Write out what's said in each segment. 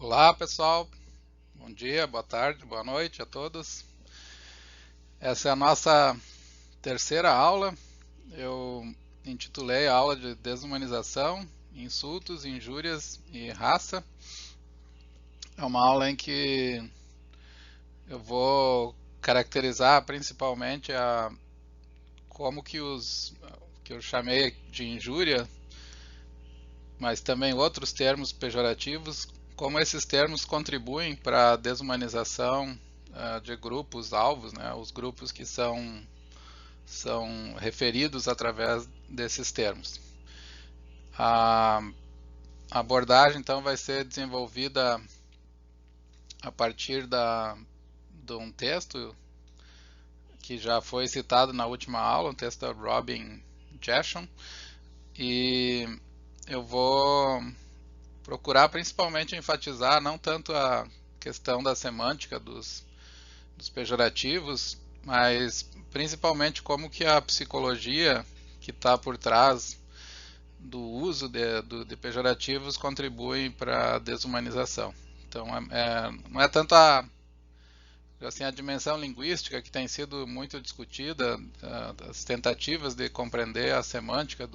Olá pessoal, bom dia, boa tarde, boa noite a todos. Essa é a nossa terceira aula. Eu intitulei a aula de desumanização, insultos, injúrias e raça. É uma aula em que eu vou caracterizar principalmente como que os que eu chamei de injúria, mas também outros termos pejorativos, como esses termos contribuem para a desumanização de grupos alvos, né, os grupos que são referidos através desses termos. A abordagem então vai ser desenvolvida a partir de um texto que já foi citado na última aula, um texto da Robin Jashon, e eu vou procurar principalmente enfatizar não tanto a questão da semântica dos pejorativos, mas principalmente como que a psicologia que está por trás do uso de pejorativos contribui para a desumanização. Então, não é tanto a dimensão linguística que tem sido muito discutida, as tentativas de compreender a semântica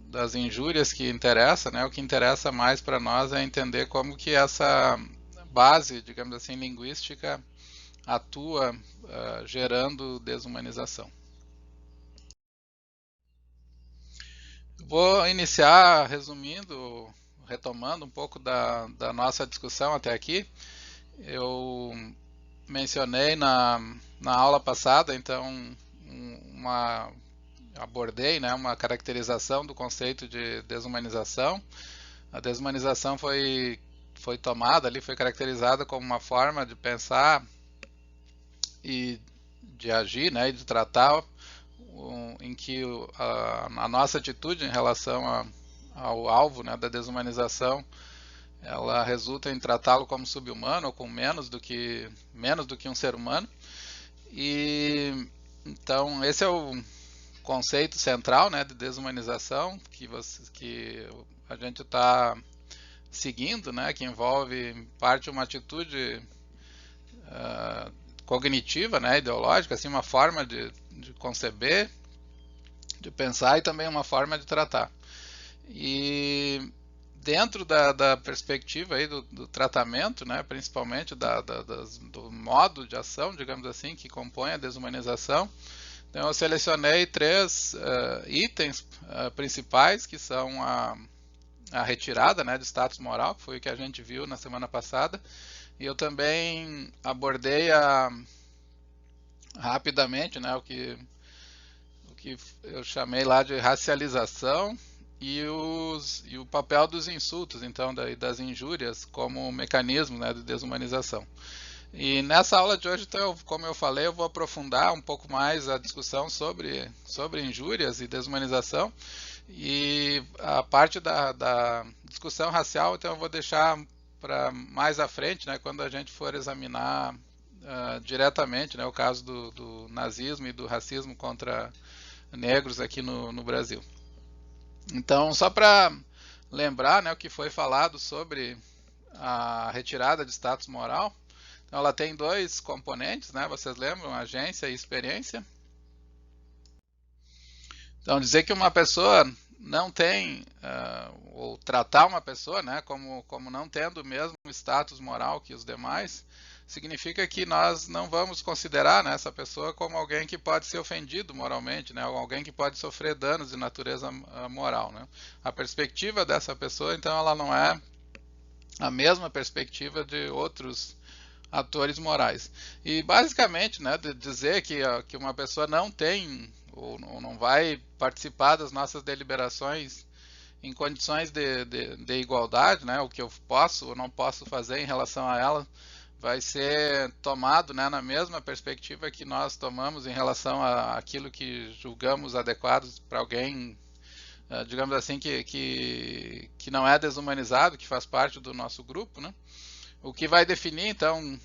das injúrias que interessa, né? O que interessa mais para nós é entender como que essa base, digamos assim, linguística atua gerando desumanização. Vou iniciar resumindo, retomando um pouco da nossa discussão até aqui. Eu mencionei na aula passada, então, uma, abordei, né, uma caracterização do conceito de desumanização. A desumanização foi tomada ali, foi caracterizada como uma forma de pensar e de agir, né, e de tratar em que a nossa atitude em relação ao alvo, né, da desumanização, ela resulta em tratá-lo como subhumano ou com menos do que um ser humano. E então esse é o conceito central, né, de desumanização que a gente está seguindo, né, que envolve em parte uma atitude uh, cognitiva, né, ideológica, assim, uma forma de conceber, de pensar e também uma forma de tratar. E dentro da perspectiva aí do tratamento, né, principalmente do modo de ação, digamos assim, que compõe a desumanização, então eu selecionei três itens principais, que são a retirada, né, de status moral, que foi o que a gente viu na semana passada, e eu também abordei rapidamente, né, o que eu chamei lá de racialização e o papel dos insultos, então, das injúrias como mecanismo, né, de desumanização. E nessa aula de hoje, então, como eu falei, eu vou aprofundar um pouco mais a discussão sobre injúrias e desumanização. E a parte da discussão racial, então, eu vou deixar para mais à frente, né, quando a gente for examinar diretamente, né, o caso do nazismo e do racismo contra negros aqui no Brasil. Então, só para lembrar, né, o que foi falado sobre a retirada de status moral, então ela tem dois componentes, né, vocês lembram? Agência e experiência. Então, dizer que uma pessoa não tem, ou tratar uma pessoa, né, como não tendo o mesmo status moral que os demais, significa que nós não vamos considerar, né, essa pessoa como alguém que pode ser ofendido moralmente, né, ou alguém que pode sofrer danos de natureza moral, né. A perspectiva dessa pessoa, então, ela não é a mesma perspectiva de outros atores morais. E basicamente, né, de dizer que uma pessoa não tem ou não vai participar das nossas deliberações em condições de igualdade, né, o que eu posso ou não posso fazer em relação a ela vai ser tomado, né, na mesma perspectiva que nós tomamos em relação àquilo que julgamos adequados para alguém, digamos assim, que não é desumanizado, que faz parte do nosso grupo, né? O que vai definir, então,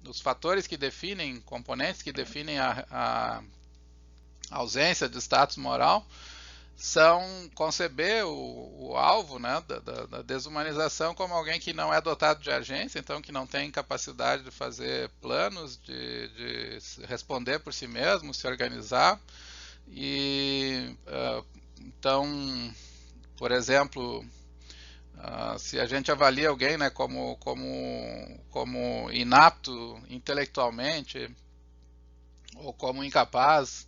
os fatores que definem, componentes que definem a ausência de status moral, são conceber o alvo, né, da desumanização como alguém que não é dotado de agência, então que não tem capacidade de fazer planos, de responder por si mesmo, se organizar. E então, por exemplo, se a gente avalia alguém, né, como inapto intelectualmente ou como incapaz,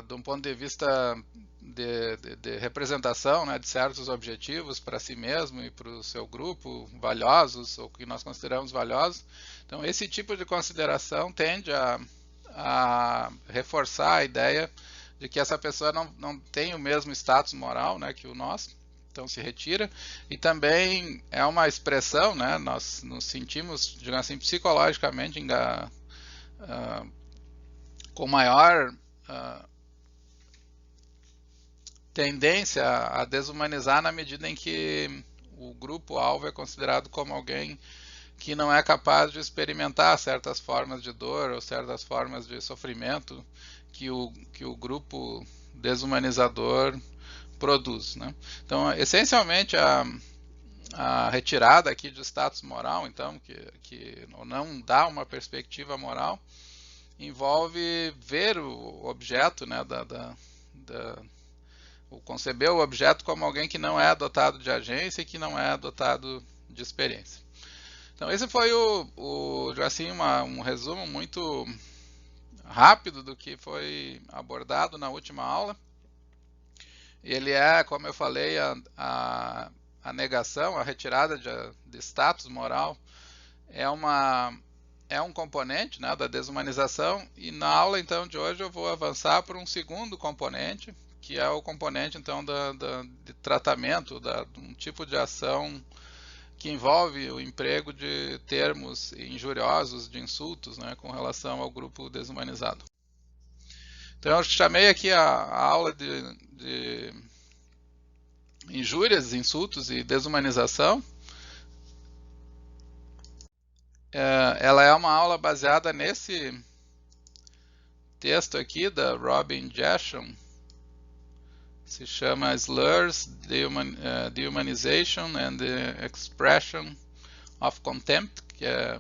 de um ponto de vista de representação, né, de certos objetivos para si mesmo e para o seu grupo, valiosos, ou que nós consideramos valiosos. Então, esse tipo de consideração tende a reforçar a ideia de que essa pessoa não tem o mesmo status moral, né, que o nosso, então se retira. E também é uma expressão, né, nós nos sentimos, digamos assim, psicologicamente com maior tendência a desumanizar na medida em que o grupo-alvo é considerado como alguém que não é capaz de experimentar certas formas de dor ou certas formas de sofrimento que o grupo desumanizador produz, né? Então, essencialmente, a retirada aqui de status moral, então, que não dá uma perspectiva moral, envolve ver o objeto, né, ou conceber o objeto como alguém que não é dotado de agência e que não é dotado de experiência. Então, esse foi assim, um resumo muito rápido do que foi abordado na última aula. Ele é, como eu falei, a negação, a retirada de status moral é um componente, né, da desumanização, e na aula então de hoje eu vou avançar para um segundo componente, que é o componente então de tratamento, de um tipo de ação que envolve o emprego de termos injuriosos, de insultos, né, com relação ao grupo desumanizado. Então eu chamei aqui a aula de injúrias, insultos e desumanização. Ela é uma aula baseada nesse texto aqui da Robin Jashon, se chama Slurs, Dehumanization and the Expression of Contempt, que é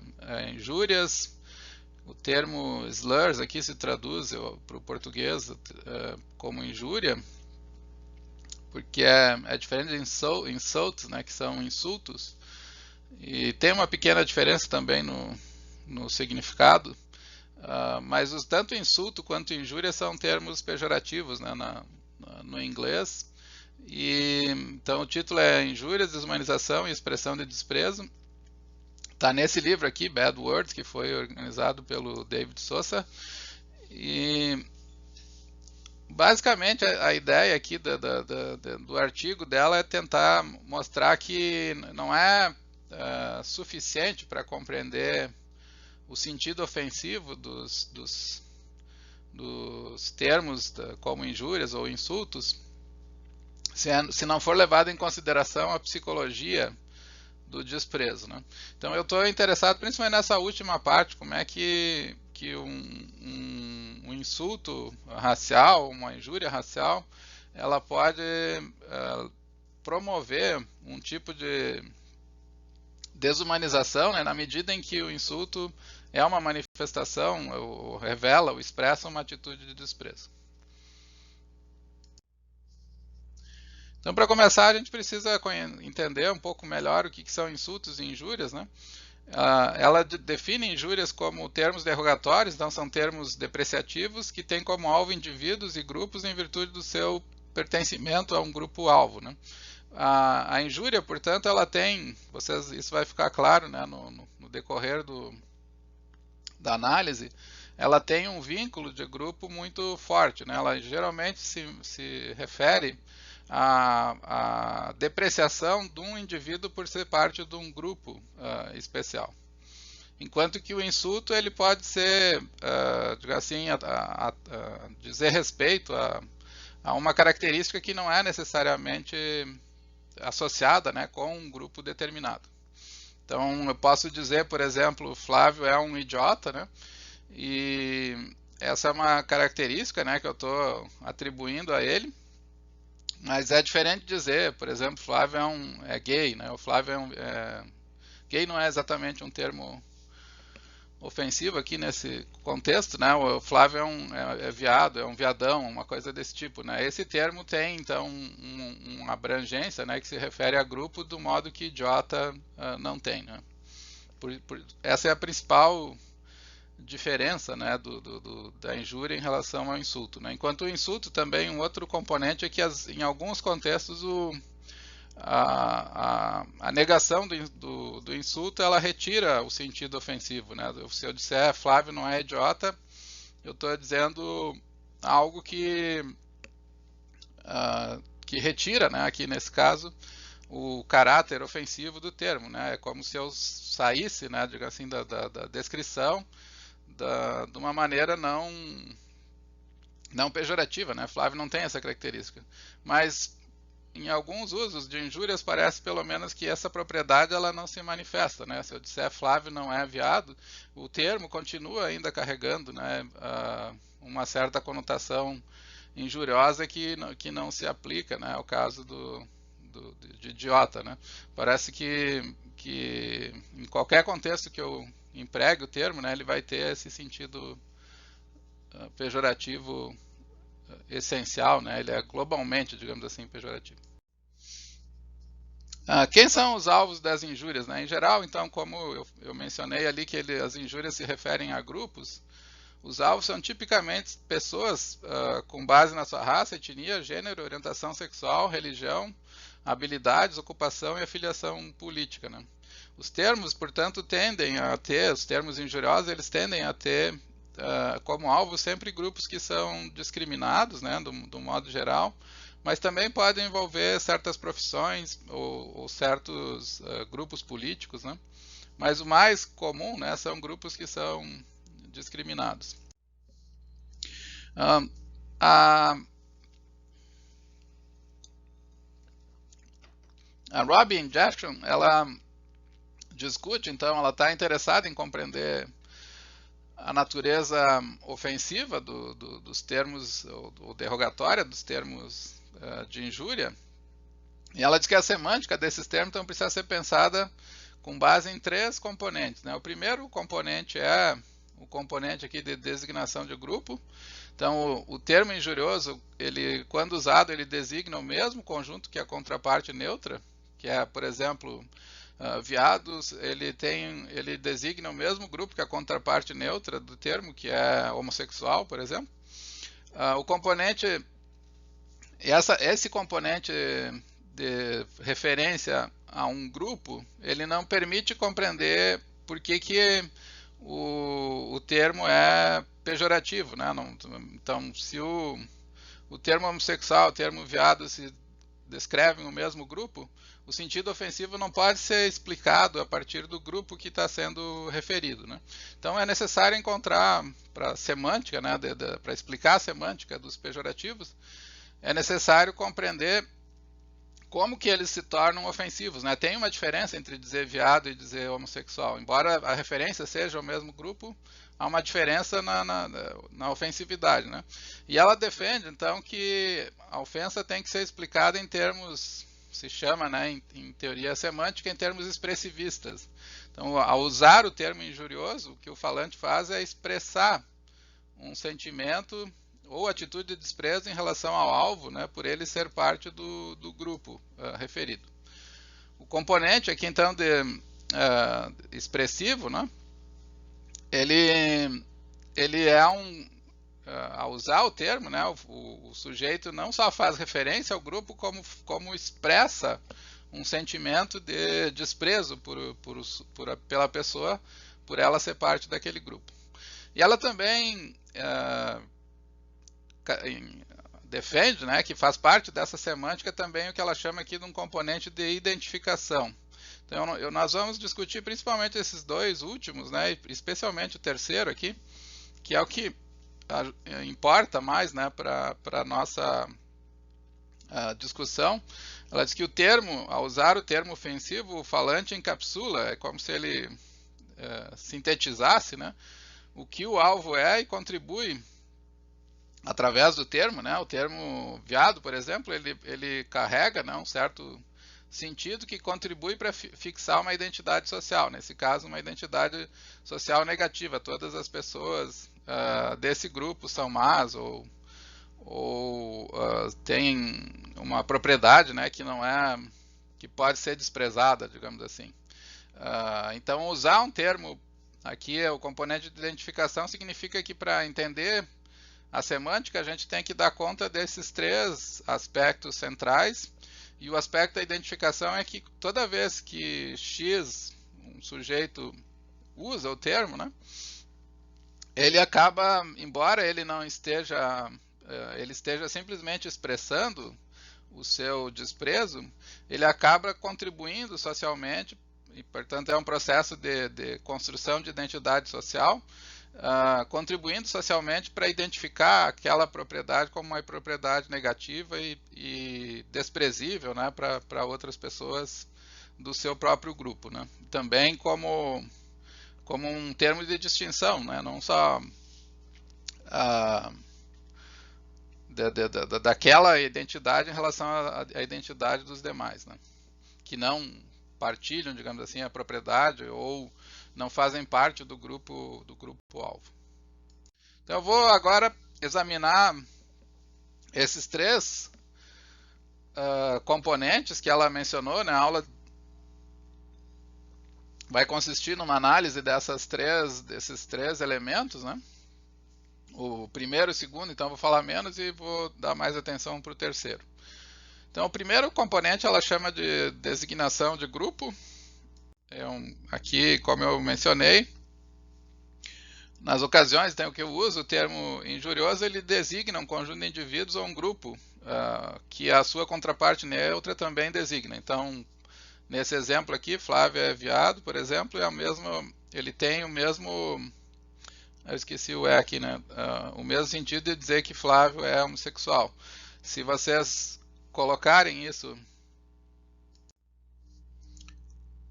injúrias. O termo slurs aqui se traduz para o português como injúria, porque é diferente de insults, né, que são insultos, e tem uma pequena diferença também no significado, mas tanto insulto quanto injúria são termos pejorativos, né, no inglês. E então o título é Injúrias, Desumanização e Expressão de Desprezo. Está nesse livro aqui, Bad Words, que foi organizado pelo David Sousa. E basicamente a ideia aqui do artigo dela é tentar mostrar que não é suficiente para compreender o sentido ofensivo dos termos como injúrias ou insultos, se não for levado em consideração a psicologia do desprezo, né? Então eu estou interessado principalmente nessa última parte, como é que um insulto racial, uma injúria racial, ela pode promover um tipo de desumanização, né, na medida em que o insulto é uma manifestação, ou revela, ou expressa uma atitude de desprezo. Então, para começar, a gente precisa entender um pouco melhor o que são insultos e injúrias, né? Ela define injúrias como termos derrogatórios, então são termos depreciativos que têm como alvo indivíduos e grupos em virtude do seu pertencimento a um grupo-alvo, né? A injúria, portanto, ela tem, isso vai ficar claro, né, no decorrer da análise, ela tem um vínculo de grupo muito forte, né? Ela geralmente se refere à depreciação de um indivíduo por ser parte de um grupo especial. Enquanto que o insulto ele pode ser, assim, dizer respeito a uma característica que não é necessariamente associada, né, com um grupo determinado. Então eu posso dizer, por exemplo, Flávio é um idiota, né? E essa é uma característica, né, que eu estou atribuindo a ele. Mas é diferente dizer, por exemplo, Flávio é gay, né? O Flávio gay não é exatamente um termo ofensivo aqui nesse contexto, né? O Flávio é viado, é um viadão, uma coisa desse tipo, né? Esse termo tem então uma abrangência, né, que se refere a grupo do modo que idiota não tem, né? Essa é a principal diferença, né, da injúria em relação ao insulto, né? Enquanto o insulto também, um outro componente é que em alguns contextos a negação do insulto, ela retira o sentido ofensivo, né? Se eu disser Flávio não é idiota, eu estou dizendo algo que retira, né, aqui nesse caso, o caráter ofensivo do termo, né? É como se eu saísse, né, diga assim, da descrição de uma maneira não pejorativa, né? Flávio não tem essa característica, mas em alguns usos de injúrias parece pelo menos que essa propriedade ela não se manifesta, né? Se eu disser Flávio não é viado, o termo continua ainda carregando, né, uma certa conotação injuriosa que não se aplica, né, ao caso de idiota, né? Parece que em qualquer contexto que eu empregue o termo, né, ele vai ter esse sentido pejorativo essencial, né? Ele é globalmente, digamos assim, pejorativo. Quem são os alvos das injúrias, né? Em geral, então, como eu mencionei ali que as injúrias se referem a grupos, os alvos são tipicamente pessoas com base na sua raça, etnia, gênero, orientação sexual, religião, habilidades, ocupação e afiliação política, né? Os termos, portanto, os termos injuriosos, eles tendem a ter como alvo sempre grupos que são discriminados, né, do modo geral, mas também podem envolver certas profissões ou certos grupos políticos, né? Mas o mais comum, né, são grupos que são discriminados. A Robin Jackson, ela discute, então, ela está interessada em compreender a natureza ofensiva dos termos, ou derrogatória dos termos de injúria, e ela diz que a semântica desses termos então, precisa ser pensada com base em 3 componentes, né? O primeiro componente é o componente aqui de designação de grupo. Então, o termo injurioso, ele, quando usado, ele designa o mesmo conjunto que a contraparte neutra, que é, por exemplo, viados, ele designa o mesmo grupo que a contraparte neutra do termo, que é homossexual, por exemplo. O componente, esse componente de referência a um grupo, ele não permite compreender por que o termo é pejorativo, né? Então, se o termo homossexual, o termo viado se descrevem o mesmo grupo, o sentido ofensivo não pode ser explicado a partir do grupo que está sendo referido, né? Então é necessário encontrar, para a semântica, né, para explicar a semântica dos pejorativos, é necessário compreender como que eles se tornam ofensivos, né? Tem uma diferença entre dizer viado e dizer homossexual. Embora a referência seja o mesmo grupo, há uma diferença na ofensividade, né? E ela defende, então, que a ofensa tem que ser explicada em termos, se chama, né, em teoria semântica, em termos expressivistas. Então, ao usar o termo injurioso, o que o falante faz é expressar um sentimento ou atitude de desprezo em relação ao alvo, né, por ele ser parte do grupo referido. O componente aqui, então, expressivo, né, ele é ao usar o termo, né, o sujeito não só faz referência ao grupo, como expressa um sentimento de desprezo pela pessoa, por ela ser parte daquele grupo. E ela também defende, né, que faz parte dessa semântica também o que ela chama aqui de um componente de identificação. Então, nós vamos discutir principalmente esses 2 últimos, né, especialmente o terceiro aqui, que é o que importa mais, né, para a nossa discussão. Ela diz que o termo, ao usar o termo ofensivo, o falante encapsula, é como se ele sintetizasse, né, o que o alvo é e contribui através do termo, né? O termo viado, por exemplo, ele carrega, né, um certo sentido que contribui para fixar uma identidade social. Nesse caso, uma identidade social negativa. Todas as pessoas desse grupo são más ou têm uma propriedade, né, que não é, que pode ser desprezada, digamos assim. Então, usar um termo aqui, o componente de identificação, significa que para entender a semântica a gente tem que dar conta desses três aspectos centrais. E o aspecto da identificação é que toda vez que X, um sujeito, usa o termo, né, ele acaba, embora ele não esteja, ele esteja simplesmente expressando o seu desprezo, ele acaba contribuindo socialmente, e portanto é um processo de construção de identidade social, contribuindo socialmente para identificar aquela propriedade como uma propriedade negativa e desprezível, né, para outras pessoas do seu próprio grupo, né? Também como um termo de distinção, né? Não só daquela identidade em relação à identidade dos demais, né? Que não partilham, digamos assim, a propriedade ou não fazem parte do grupo alvo. Então eu vou agora examinar esses três componentes que ela mencionou, né? A aula vai consistir numa análise desses três elementos, né? O primeiro e o segundo, então eu vou falar menos e vou dar mais atenção para o terceiro. Então o primeiro componente ela chama de designação de grupo. Aqui, como eu mencionei, nas ocasiões em que eu uso o termo injurioso, ele designa um conjunto de indivíduos ou um grupo que a sua contraparte neutra também designa. Então, nesse exemplo aqui, Flávio é viado, por exemplo, ele tem o mesmo, eu esqueci o aqui, né? O mesmo sentido de dizer que Flávio é homossexual. Se vocês colocarem isso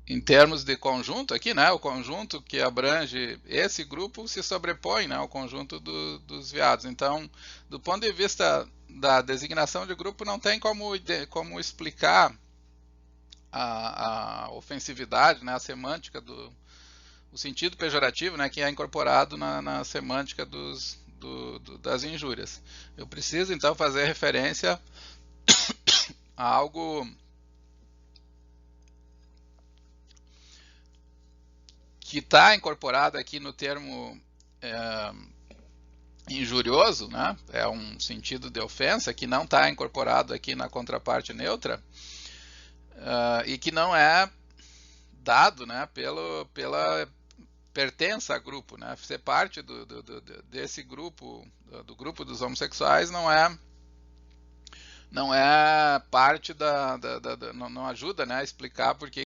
em termos de conjunto aqui, né, o conjunto que abrange esse grupo se sobrepõe, né, ao conjunto dos viados. Então, do ponto de vista da designação de grupo, não tem como explicar a ofensividade, né, a semântica o sentido pejorativo, né, que é incorporado na semântica das injúrias. Eu preciso então fazer referência a algo que está incorporado aqui no termo injurioso, né? É um sentido de ofensa que não está incorporado aqui na contraparte neutra e que não é dado, né, pela pertença a grupo, né? Ser parte desse grupo, do grupo dos homossexuais, não é parte não ajuda, né, a explicar por que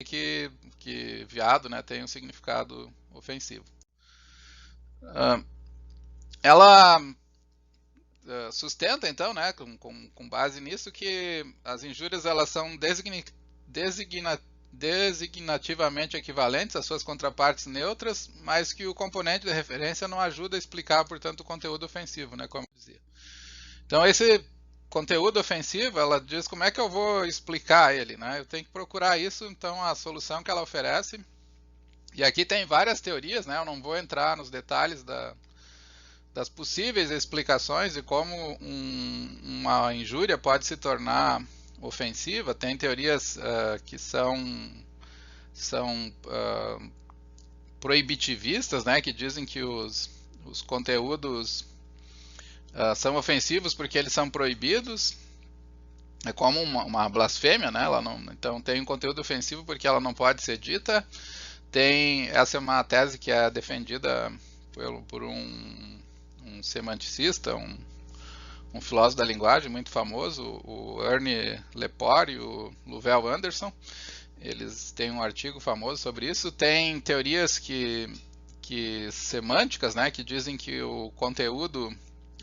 viado, né, tem um significado ofensivo. Ela sustenta, então, né, com base nisso, que as injúrias elas são designativamente equivalentes às suas contrapartes neutras, mas que o componente de referência não ajuda a explicar, portanto, o conteúdo ofensivo, né, como eu dizia. Então, esse conteúdo ofensivo, ela diz como é que eu vou explicar ele, né? Eu tenho que procurar isso, então a solução que ela oferece. E aqui tem várias teorias, né? Eu não vou entrar nos detalhes das possíveis explicações de como uma injúria pode se tornar ofensiva. Tem teorias que são proibitivistas, né? Que dizem que os conteúdos são ofensivos porque eles são proibidos. É como uma blasfêmia, né? Então tem um conteúdo ofensivo porque ela não pode ser dita. Essa é uma tese que é defendida por um semanticista, um filósofo da linguagem muito famoso, o Ernie Lepore e o Louvel Anderson. Eles têm um artigo famoso sobre isso. Tem teorias semânticas, né, que dizem que o conteúdo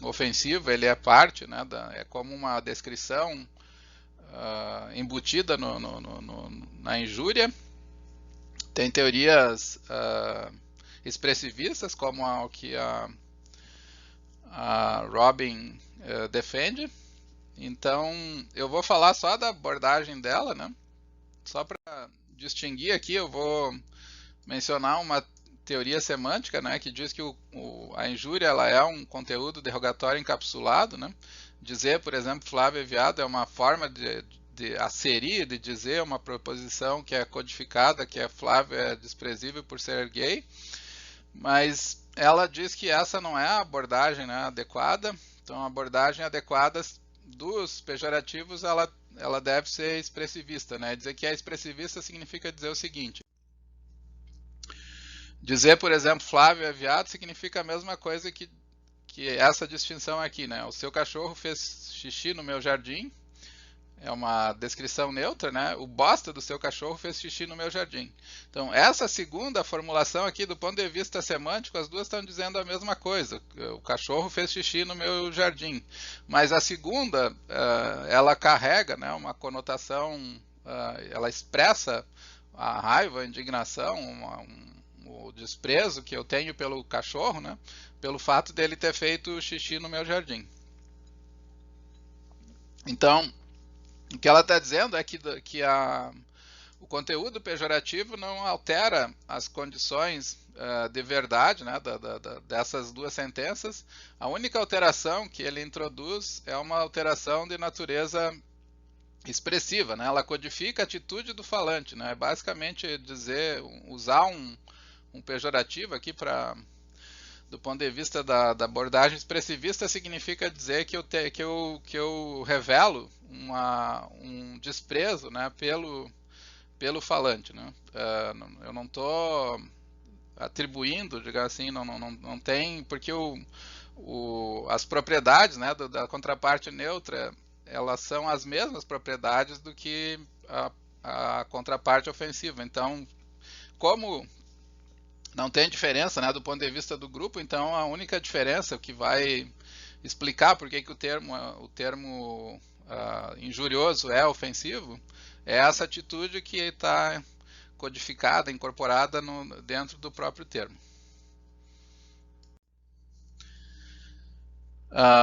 ofensivo ele é parte, né, é como uma descrição embutida na injúria. Tem teorias expressivistas, como a que a a Robin defende. Então, eu vou falar só da abordagem dela, né? Só para distinguir aqui, eu vou mencionar uma teoria semântica, né, que diz que a injúria ela é um conteúdo derrogatório encapsulado, né? Dizer, por exemplo, Flávio é viado é uma forma de aserir, de dizer uma proposição que é codificada, que é Flávio é desprezível por ser gay, mas ela diz que essa não é a abordagem, né, adequada. Então, a abordagem adequada dos pejorativos ela deve ser expressivista, né? Dizer que é expressivista significa dizer o seguinte: dizer, por exemplo, Flávio é viado significa a mesma coisa que essa distinção aqui, né? O seu cachorro fez xixi no meu jardim, é uma descrição neutra, né? O bosta do seu cachorro fez xixi no meu jardim. Então, essa segunda formulação aqui, do ponto de vista semântico, as duas estão dizendo a mesma coisa. O cachorro fez xixi no meu jardim. Mas a segunda, ela carrega, né, uma conotação, ela expressa a raiva, a indignação, o desprezo que eu tenho pelo cachorro, né, pelo fato dele ter feito xixi no meu jardim. Então, o que ela está dizendo é que o conteúdo pejorativo não altera as condições de verdade, né, dessas duas sentenças. A única alteração que ele introduz é uma alteração de natureza expressiva, né? Ela codifica a atitude do falante, né? Basicamente usar um pejorativo aqui do ponto de vista da abordagem expressivista significa dizer que eu revelo um desprezo, né, pelo falante, né? Eu não estou atribuindo, digamos assim, não tem, porque as propriedades, né, da contraparte neutra, elas são as mesmas propriedades do que a contraparte ofensiva. Então, como não tem diferença, né, do ponto de vista do grupo, então a única diferença, o que vai explicar por que o termo injurioso é ofensivo, é essa atitude que está codificada, incorporada dentro do próprio termo.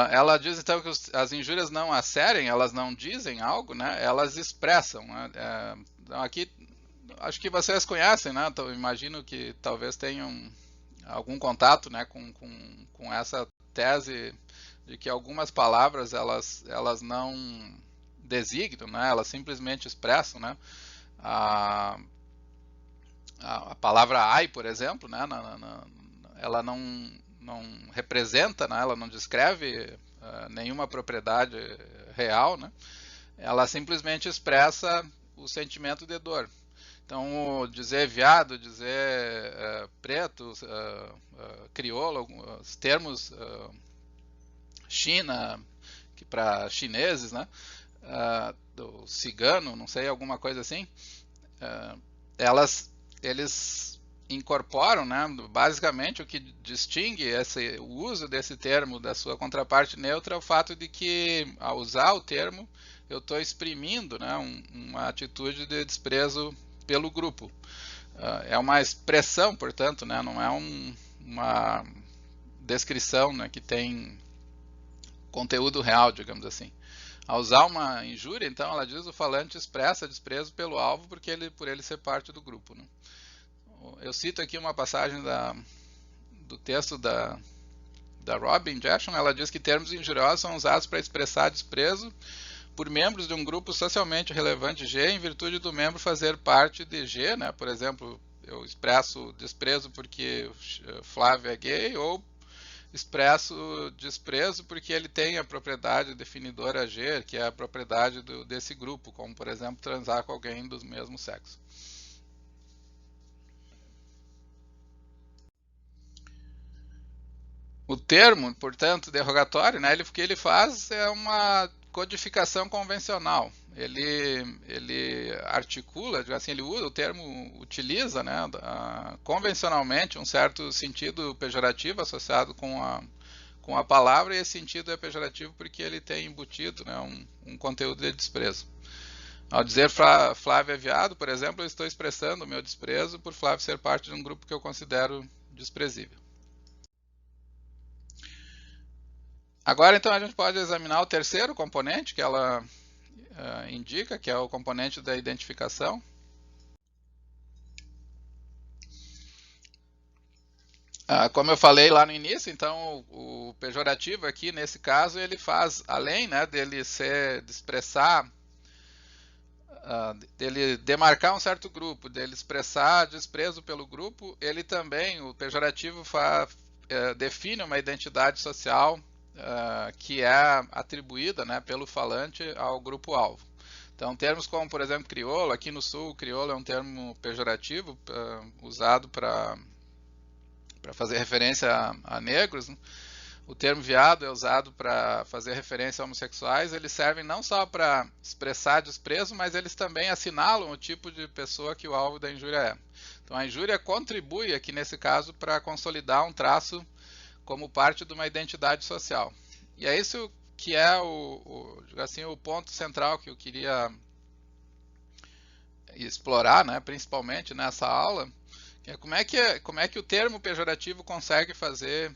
Ela diz então que as injúrias não asserem, elas não dizem algo, né, elas expressam, né? Então aqui acho que vocês conhecem, né? Então, imagino que talvez tenham algum contato, né, com essa tese de que algumas palavras elas não designam, né? Elas simplesmente expressam, né? A palavra ai, por exemplo, né? Ela não representa, né? Ela não descreve nenhuma propriedade real, né? Ela simplesmente expressa o sentimento de dor. Então, dizer viado, dizer preto, crioulo, os termos China, que para chineses, né? Do cigano, não sei, alguma coisa assim, eles incorporam, né? Basicamente, o que distingue o uso desse termo da sua contraparte neutra é o fato de que, ao usar o termo, eu estou exprimindo, né, uma atitude de desprezo pelo grupo. É uma expressão, portanto, né, não é uma descrição, né, que tem conteúdo real, digamos assim. Ao usar uma injúria, então, ela diz o falante expressa desprezo pelo alvo por ele ser parte do grupo, né? Eu cito aqui uma passagem do texto da Robin Jackson. Ela diz que termos injuriosos são usados para expressar desprezo por membros de um grupo socialmente relevante G, em virtude do membro fazer parte de G, né? Por exemplo, eu expresso desprezo porque Flávio é gay, ou expresso desprezo porque ele tem a propriedade definidora G, que é a propriedade desse grupo, como, por exemplo, transar com alguém do mesmo sexo. O termo, portanto, derrogatório, né, o que ele faz é uma codificação convencional. Ele articula, assim, ele usa o termo, utiliza, né, convencionalmente um certo sentido pejorativo associado com a palavra, e esse sentido é pejorativo porque ele tem embutido, né, um conteúdo de desprezo. Ao dizer Flávio é viado, por exemplo, eu estou expressando o meu desprezo por Flávio ser parte de um grupo que eu considero desprezível. Agora, então, a gente pode examinar o terceiro componente que ela indica, que é o componente da identificação. Como eu falei lá no início, então o pejorativo aqui, nesse caso, ele faz, além, né, dele de expressar, dele demarcar um certo grupo, dele expressar desprezo pelo grupo, ele também, o pejorativo define uma identidade social que é atribuída, né, pelo falante ao grupo-alvo. Então, termos como, por exemplo, crioulo, aqui no sul, crioulo é um termo pejorativo usado para fazer referência a negros, né? O termo viado é usado para fazer referência a homossexuais. Eles servem não só para expressar desprezo, mas eles também assinalam o tipo de pessoa que o alvo da injúria é. Então a injúria contribui aqui nesse caso para consolidar um traço como parte de uma identidade social. E é isso que é assim, o ponto central que eu queria explorar, né, principalmente nessa aula. Como é que o termo pejorativo consegue fazer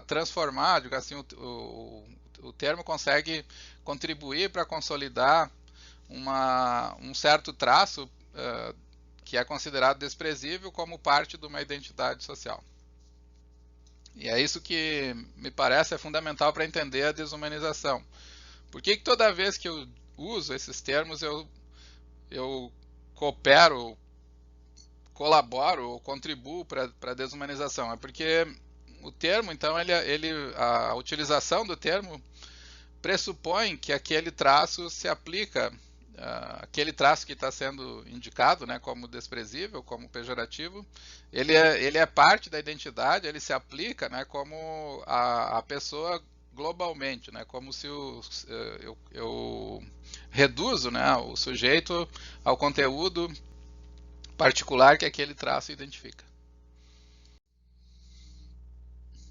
transformar, digo assim, o termo consegue contribuir para consolidar um certo traço que é considerado desprezível como parte de uma identidade social. E é isso que me parece fundamental para entender a desumanização. Por que toda vez que eu uso esses termos eu coopero, colaboro ou contribuo para a desumanização? É porque o termo, então, a utilização do termo pressupõe que aquele traço se aplica, aquele traço que está sendo indicado, né, como desprezível, como pejorativo, ele é parte da identidade, ele se aplica, né, como a pessoa globalmente, né, como se eu reduzo, né, o sujeito ao conteúdo particular que aquele traço identifica.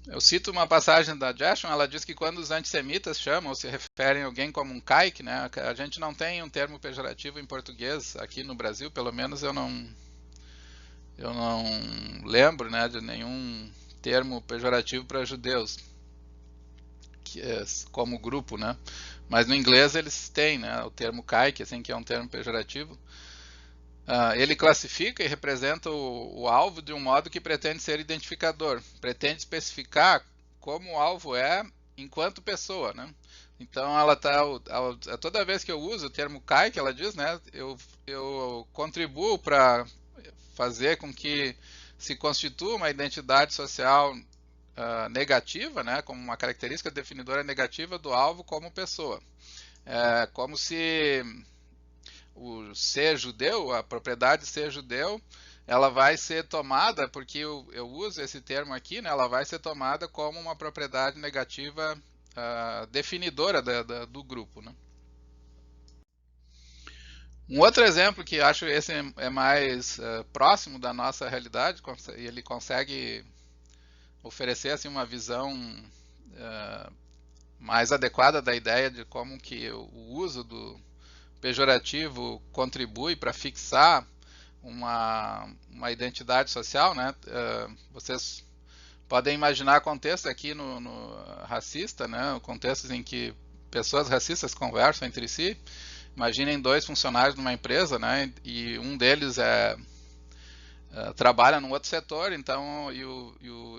Eu cito uma passagem da Jackson, ela diz que quando os antissemitas chamam ou se referem a alguém como um caique, né, a gente não tem um termo pejorativo em português aqui no Brasil, pelo menos eu não lembro, né, de nenhum termo pejorativo para judeus, que é como grupo, né, mas no inglês eles têm, né, o termo caique, assim, que é um termo pejorativo. Ele classifica e representa o alvo de um modo que pretende ser identificador, pretende especificar como o alvo é enquanto pessoa, né? Então ela toda vez que eu uso o termo cai, que ela diz, né, eu contribuo para fazer com que se constitua uma identidade social negativa, né, como uma característica definidora negativa do alvo como pessoa. É como se o ser judeu, a propriedade ser judeu, ela vai ser tomada, porque eu uso esse termo aqui, né, ela vai ser tomada como uma propriedade negativa definidora do grupo, né? Um outro exemplo que acho esse é mais próximo da nossa realidade, e ele consegue oferecer assim, uma visão mais adequada da ideia de como que o uso do pejorativo contribui para fixar uma identidade social, né? Vocês podem imaginar contextos aqui no racista, né? Contextos em que pessoas racistas conversam entre si. Imaginem dois funcionários numa empresa, né? E um deles trabalha num outro setor, então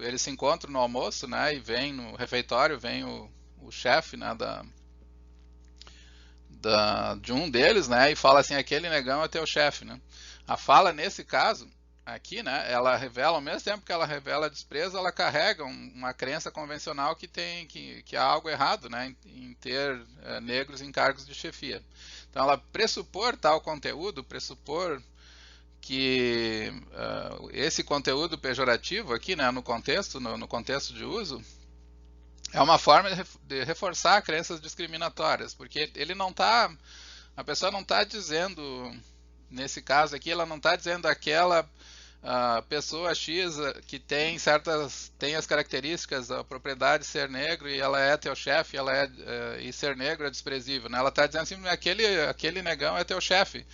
eles se encontram no almoço, né? E vem no refeitório, vem o chefe, né? De um deles, né, e fala assim, aquele negão é teu chefe, né. A fala nesse caso aqui, né, ela revela, ao mesmo tempo que ela revela desprezo, ela carrega uma crença convencional que há algo errado, né, em ter negros em cargos de chefia. Então ela pressupor tal conteúdo, pressupor que esse conteúdo pejorativo aqui, né, no contexto de uso, é uma forma de reforçar crenças discriminatórias, porque a pessoa não está dizendo, nesse caso aqui, ela não está dizendo aquela pessoa X que tem as características da propriedade ser negro e ela é teu chefe, e ser negro é desprezível, né? Ela está dizendo assim, aquele negão é teu chefe,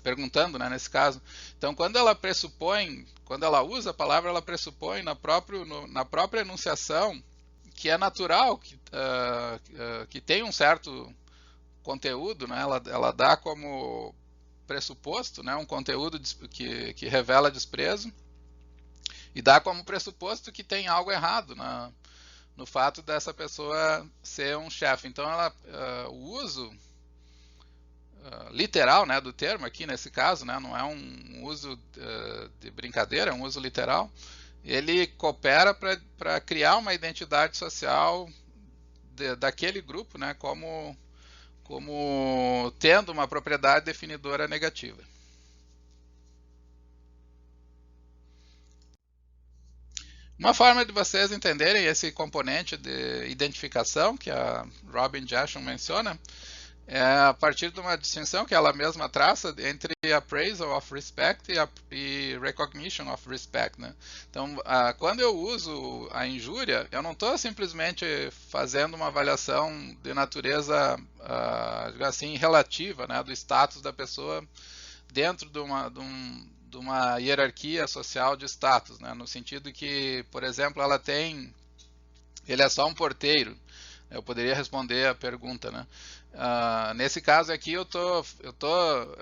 perguntando, né, nesse caso. Então, quando ela usa a palavra, ela pressupõe na própria enunciação que é natural, que tem um certo conteúdo, né? Ela dá como pressuposto, né, um conteúdo que revela desprezo, e dá como pressuposto que tem algo errado no fato dessa pessoa ser um chefe. Então, o uso literal, né, do termo aqui nesse caso, né, não é um uso de brincadeira, é um uso literal. Ele coopera para criar uma identidade social daquele grupo, né, como tendo uma propriedade definidora negativa. Uma forma de vocês entenderem esse componente de identificação que a Robin Jashon menciona é a partir de uma distinção que ela mesma traça entre appraisal of respect e recognition of respect, né? Então, quando eu uso a injúria, eu não estou simplesmente fazendo uma avaliação de natureza, assim, relativa, né, do status da pessoa dentro de uma hierarquia social de status, né? No sentido que, por exemplo, ele é só um porteiro. Eu poderia responder a pergunta, né? Nesse caso aqui eu tô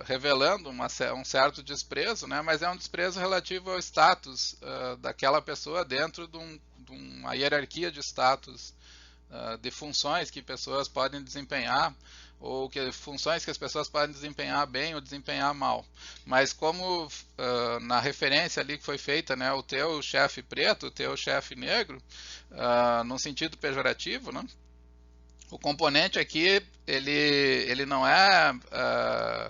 revelando um certo desprezo, né? Mas é um desprezo relativo ao status daquela pessoa dentro de uma hierarquia de status, de funções que pessoas podem desempenhar, ou funções que as pessoas podem desempenhar bem ou desempenhar mal. Mas como na referência ali que foi feita, né, o teu chefe preto, o teu chefe negro, num sentido pejorativo, né, o componente aqui ele não é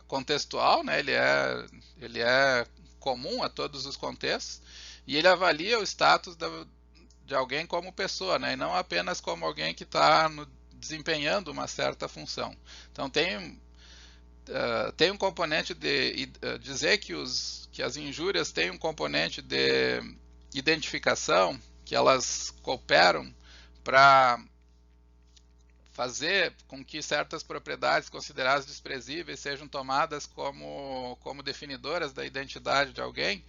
contextual, né, ele é comum a todos os contextos, e ele avalia o status de alguém como pessoa, né, e não apenas como alguém que está desempenhando uma certa função. Então tem um componente de dizer que as injúrias têm um componente de identificação, que elas cooperam para fazer com que certas propriedades consideradas desprezíveis sejam tomadas como definidoras da identidade de alguém.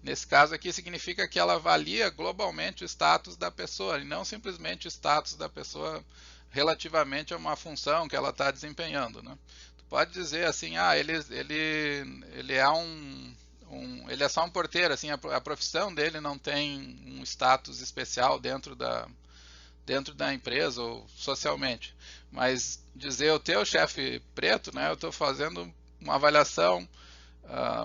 Nesse caso aqui significa que ela avalia globalmente o status da pessoa, e não simplesmente o status da pessoa relativamente a uma função que ela está desempenhando, né? Tu pode dizer assim, ele é só um porteiro, assim, a profissão dele não tem um status especial dentro da empresa ou socialmente. Mas dizer o teu chefe preto, né, eu estou fazendo uma avaliação,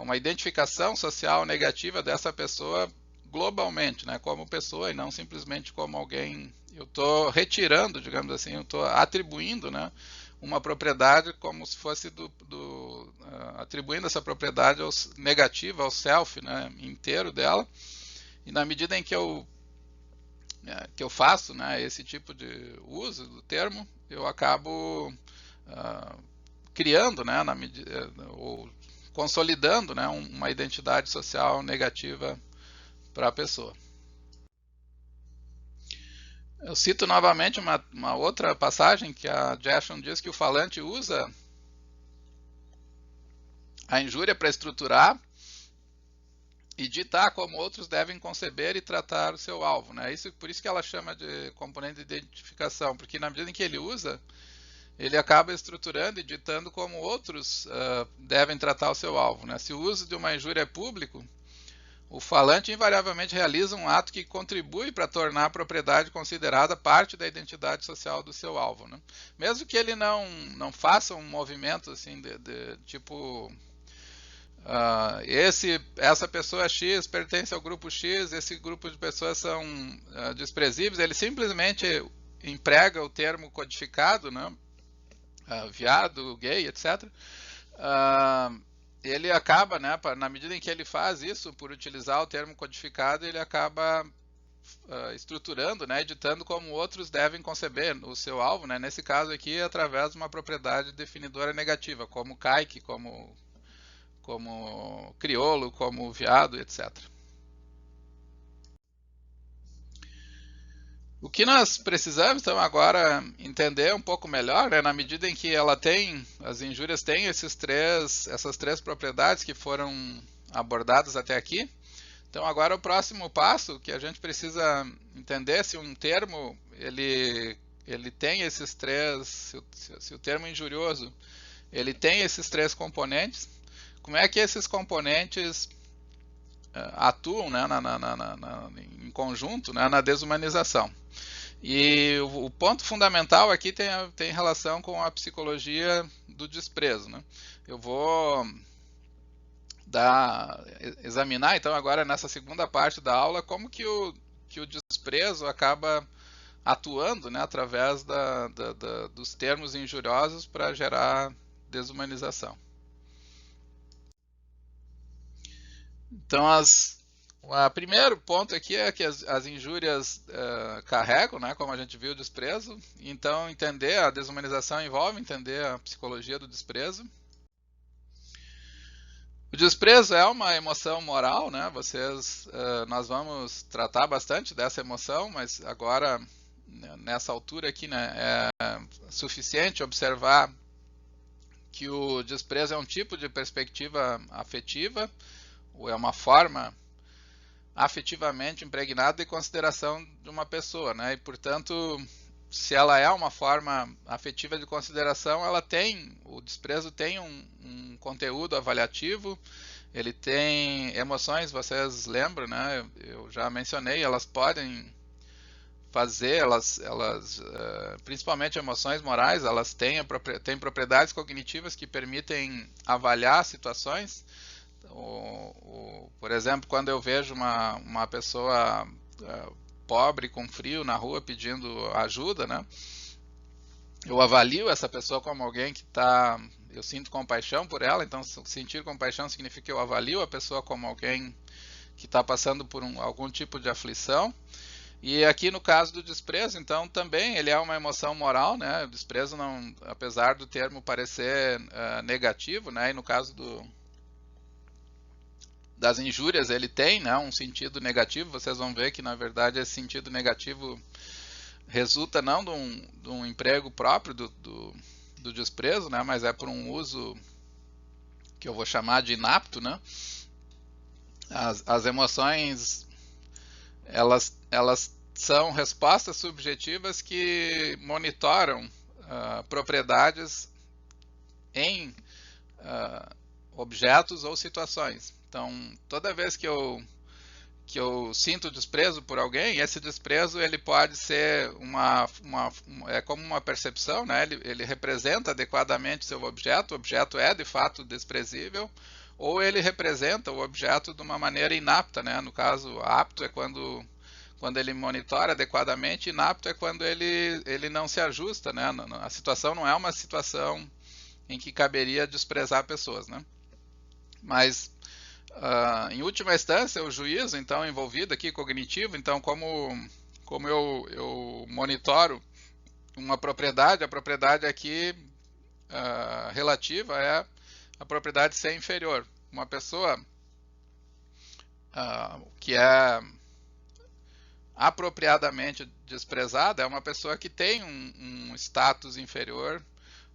uma identificação social negativa dessa pessoa globalmente, né, como pessoa e não simplesmente como alguém. Eu estou retirando, digamos assim, eu estou atribuindo, né, uma propriedade como se fosse atribuindo essa propriedade negativa ao self, né, inteiro dela. E na medida em que eu faço, né, esse tipo de uso do termo, eu acabo criando, né, ou consolidando, né, uma identidade social negativa para a pessoa. Eu cito novamente uma outra passagem que a Jashon diz que o falante usa a injúria para estruturar e ditar como outros devem conceber e tratar o seu alvo, né? Por isso que ela chama de componente de identificação, porque na medida em que ele usa, ele acaba estruturando e ditando como outros devem tratar o seu alvo, né? Se o uso de uma injúria é público, o falante invariavelmente realiza um ato que contribui para tornar a propriedade considerada parte da identidade social do seu alvo, né? Mesmo que ele não faça um movimento assim de tipo essa pessoa X pertence ao grupo X, esse grupo de pessoas são desprezíveis, ele simplesmente emprega o termo codificado, né? Viado, gay, etc. Ele acaba, né, na medida em que ele faz isso, por utilizar o termo codificado, ele acaba estruturando, né, editando como outros devem conceber o seu alvo, né, nesse caso aqui, através de uma propriedade definidora negativa, como caique, como crioulo, como viado, etc. O que nós precisamos, então, agora entender um pouco melhor, né, na medida em que as injúrias têm essas três propriedades que foram abordadas até aqui. Então agora o próximo passo que a gente precisa entender se um termo ele tem esses três, se o termo injurioso ele tem esses três componentes, como é que esses componentes atuam, né, em conjunto, né, na desumanização. E o ponto fundamental aqui tem relação com a psicologia do desprezo, né? Eu vou examinar então agora nessa segunda parte da aula como que o desprezo acaba atuando, né, através dos termos injuriosos para gerar desumanização. Então, o primeiro ponto aqui é que as injúrias carregam, né, como a gente viu, o desprezo. Então, entender a desumanização envolve entender a psicologia do desprezo. O desprezo é uma emoção moral, né? Nós vamos tratar bastante dessa emoção, mas agora, nessa altura aqui, né, é suficiente observar que o desprezo é um tipo de perspectiva afetiva, ou é uma forma afetivamente impregnada de consideração de uma pessoa, né? E, portanto, se ela é uma forma afetiva de consideração, o desprezo tem um conteúdo avaliativo, ele tem emoções, vocês lembram, né? Eu já mencionei, elas podem fazer, principalmente emoções morais, elas têm propriedades cognitivas que permitem avaliar situações. Por exemplo, quando eu vejo uma pessoa pobre com frio na rua pedindo ajuda, né? Eu avalio essa pessoa como alguém eu sinto compaixão por ela, então sentir compaixão significa que eu avalio a pessoa como alguém que está passando por algum tipo de aflição. E aqui no caso do desprezo, então também ele é uma emoção moral, né? O desprezo, não, apesar do termo parecer negativo, né? E no caso das injúrias ele tem, né, um sentido negativo. Vocês vão ver que na verdade esse sentido negativo resulta não de um emprego próprio do desprezo, né, mas é por um uso que eu vou chamar de inapto, né. As emoções elas são respostas subjetivas que monitoram propriedades em objetos ou situações. Então, toda vez que eu sinto desprezo por alguém, esse desprezo ele pode ser é como uma percepção, né? Ele representa adequadamente seu objeto, o objeto é de fato desprezível, ou ele representa o objeto de uma maneira inapta, né? No caso, apto é quando ele monitora adequadamente, inapto é quando ele não se ajusta, né? A situação não é uma situação em que caberia desprezar pessoas, né? Mas em última instância, o juízo, então, envolvido aqui, cognitivo, então, como eu monitoro uma propriedade, a propriedade aqui relativa é a propriedade ser inferior. Uma pessoa que é apropriadamente desprezada é uma pessoa que tem um status inferior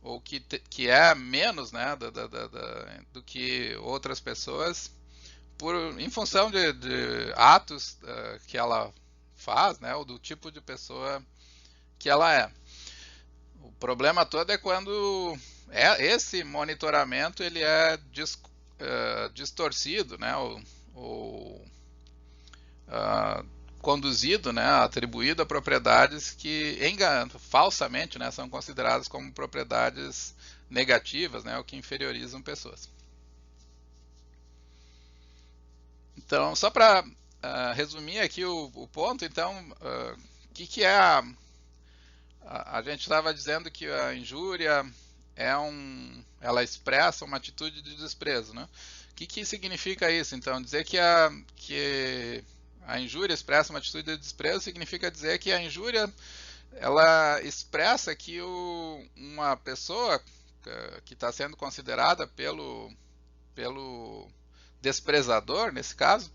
ou que é menos, né, do que outras pessoas, em função de atos que ela faz, né, ou do tipo de pessoa que ela é. O problema todo é quando esse monitoramento ele é distorcido, né, ou conduzido, né, atribuído a propriedades que falsamente, né, são consideradas como propriedades negativas, né, ou que inferiorizam pessoas. Então, só para resumir aqui o ponto, então, o que é a gente estava dizendo que a injúria ela expressa uma atitude de desprezo, né? O que significa isso? Então, dizer que a injúria expressa uma atitude de desprezo significa dizer que a injúria ela expressa que uma pessoa que está sendo considerada pelo desprezador, nesse caso,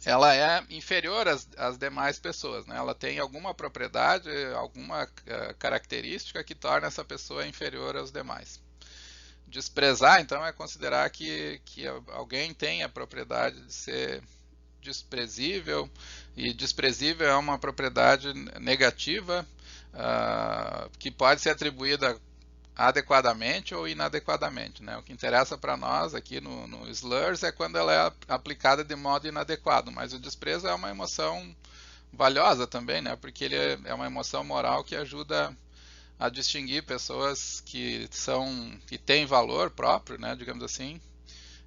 ela é inferior às demais pessoas, né? Ela tem alguma propriedade, alguma característica que torna essa pessoa inferior aos demais. desprezar, então, é considerar que alguém tem a propriedade de ser desprezível, e desprezível é uma propriedade negativa que pode ser atribuída adequadamente ou inadequadamente, né? O que interessa para nós aqui no slurs é quando ela é aplicada de modo inadequado, mas o desprezo é uma emoção valiosa também, né? Porque ele é uma emoção moral que ajuda a distinguir pessoas que têm valor próprio, né, digamos assim,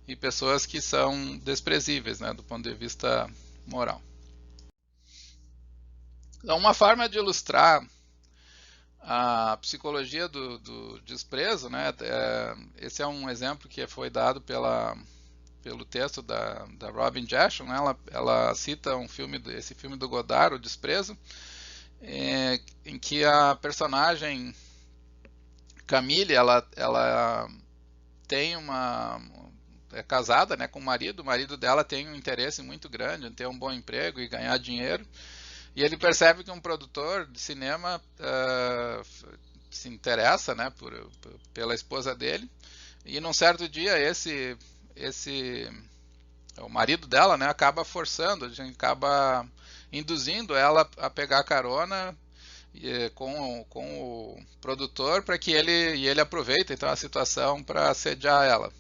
e pessoas que são desprezíveis, né, do ponto de vista moral. Então, uma forma de ilustrar a psicologia do desprezo, né, esse é um exemplo que foi dado pelo texto da Robin Jashon, né, ela cita esse filme do Godard, O Desprezo, em que a personagem Camille, ela tem é casada, né, com o marido dela tem um interesse muito grande em ter um bom emprego e ganhar dinheiro, e ele percebe que um produtor de cinema se interessa, né, pela esposa dele, e num certo dia o marido dela, né, acaba forçando, acaba induzindo ela a pegar carona com o produtor para que ele aproveite então a situação para assediar ela.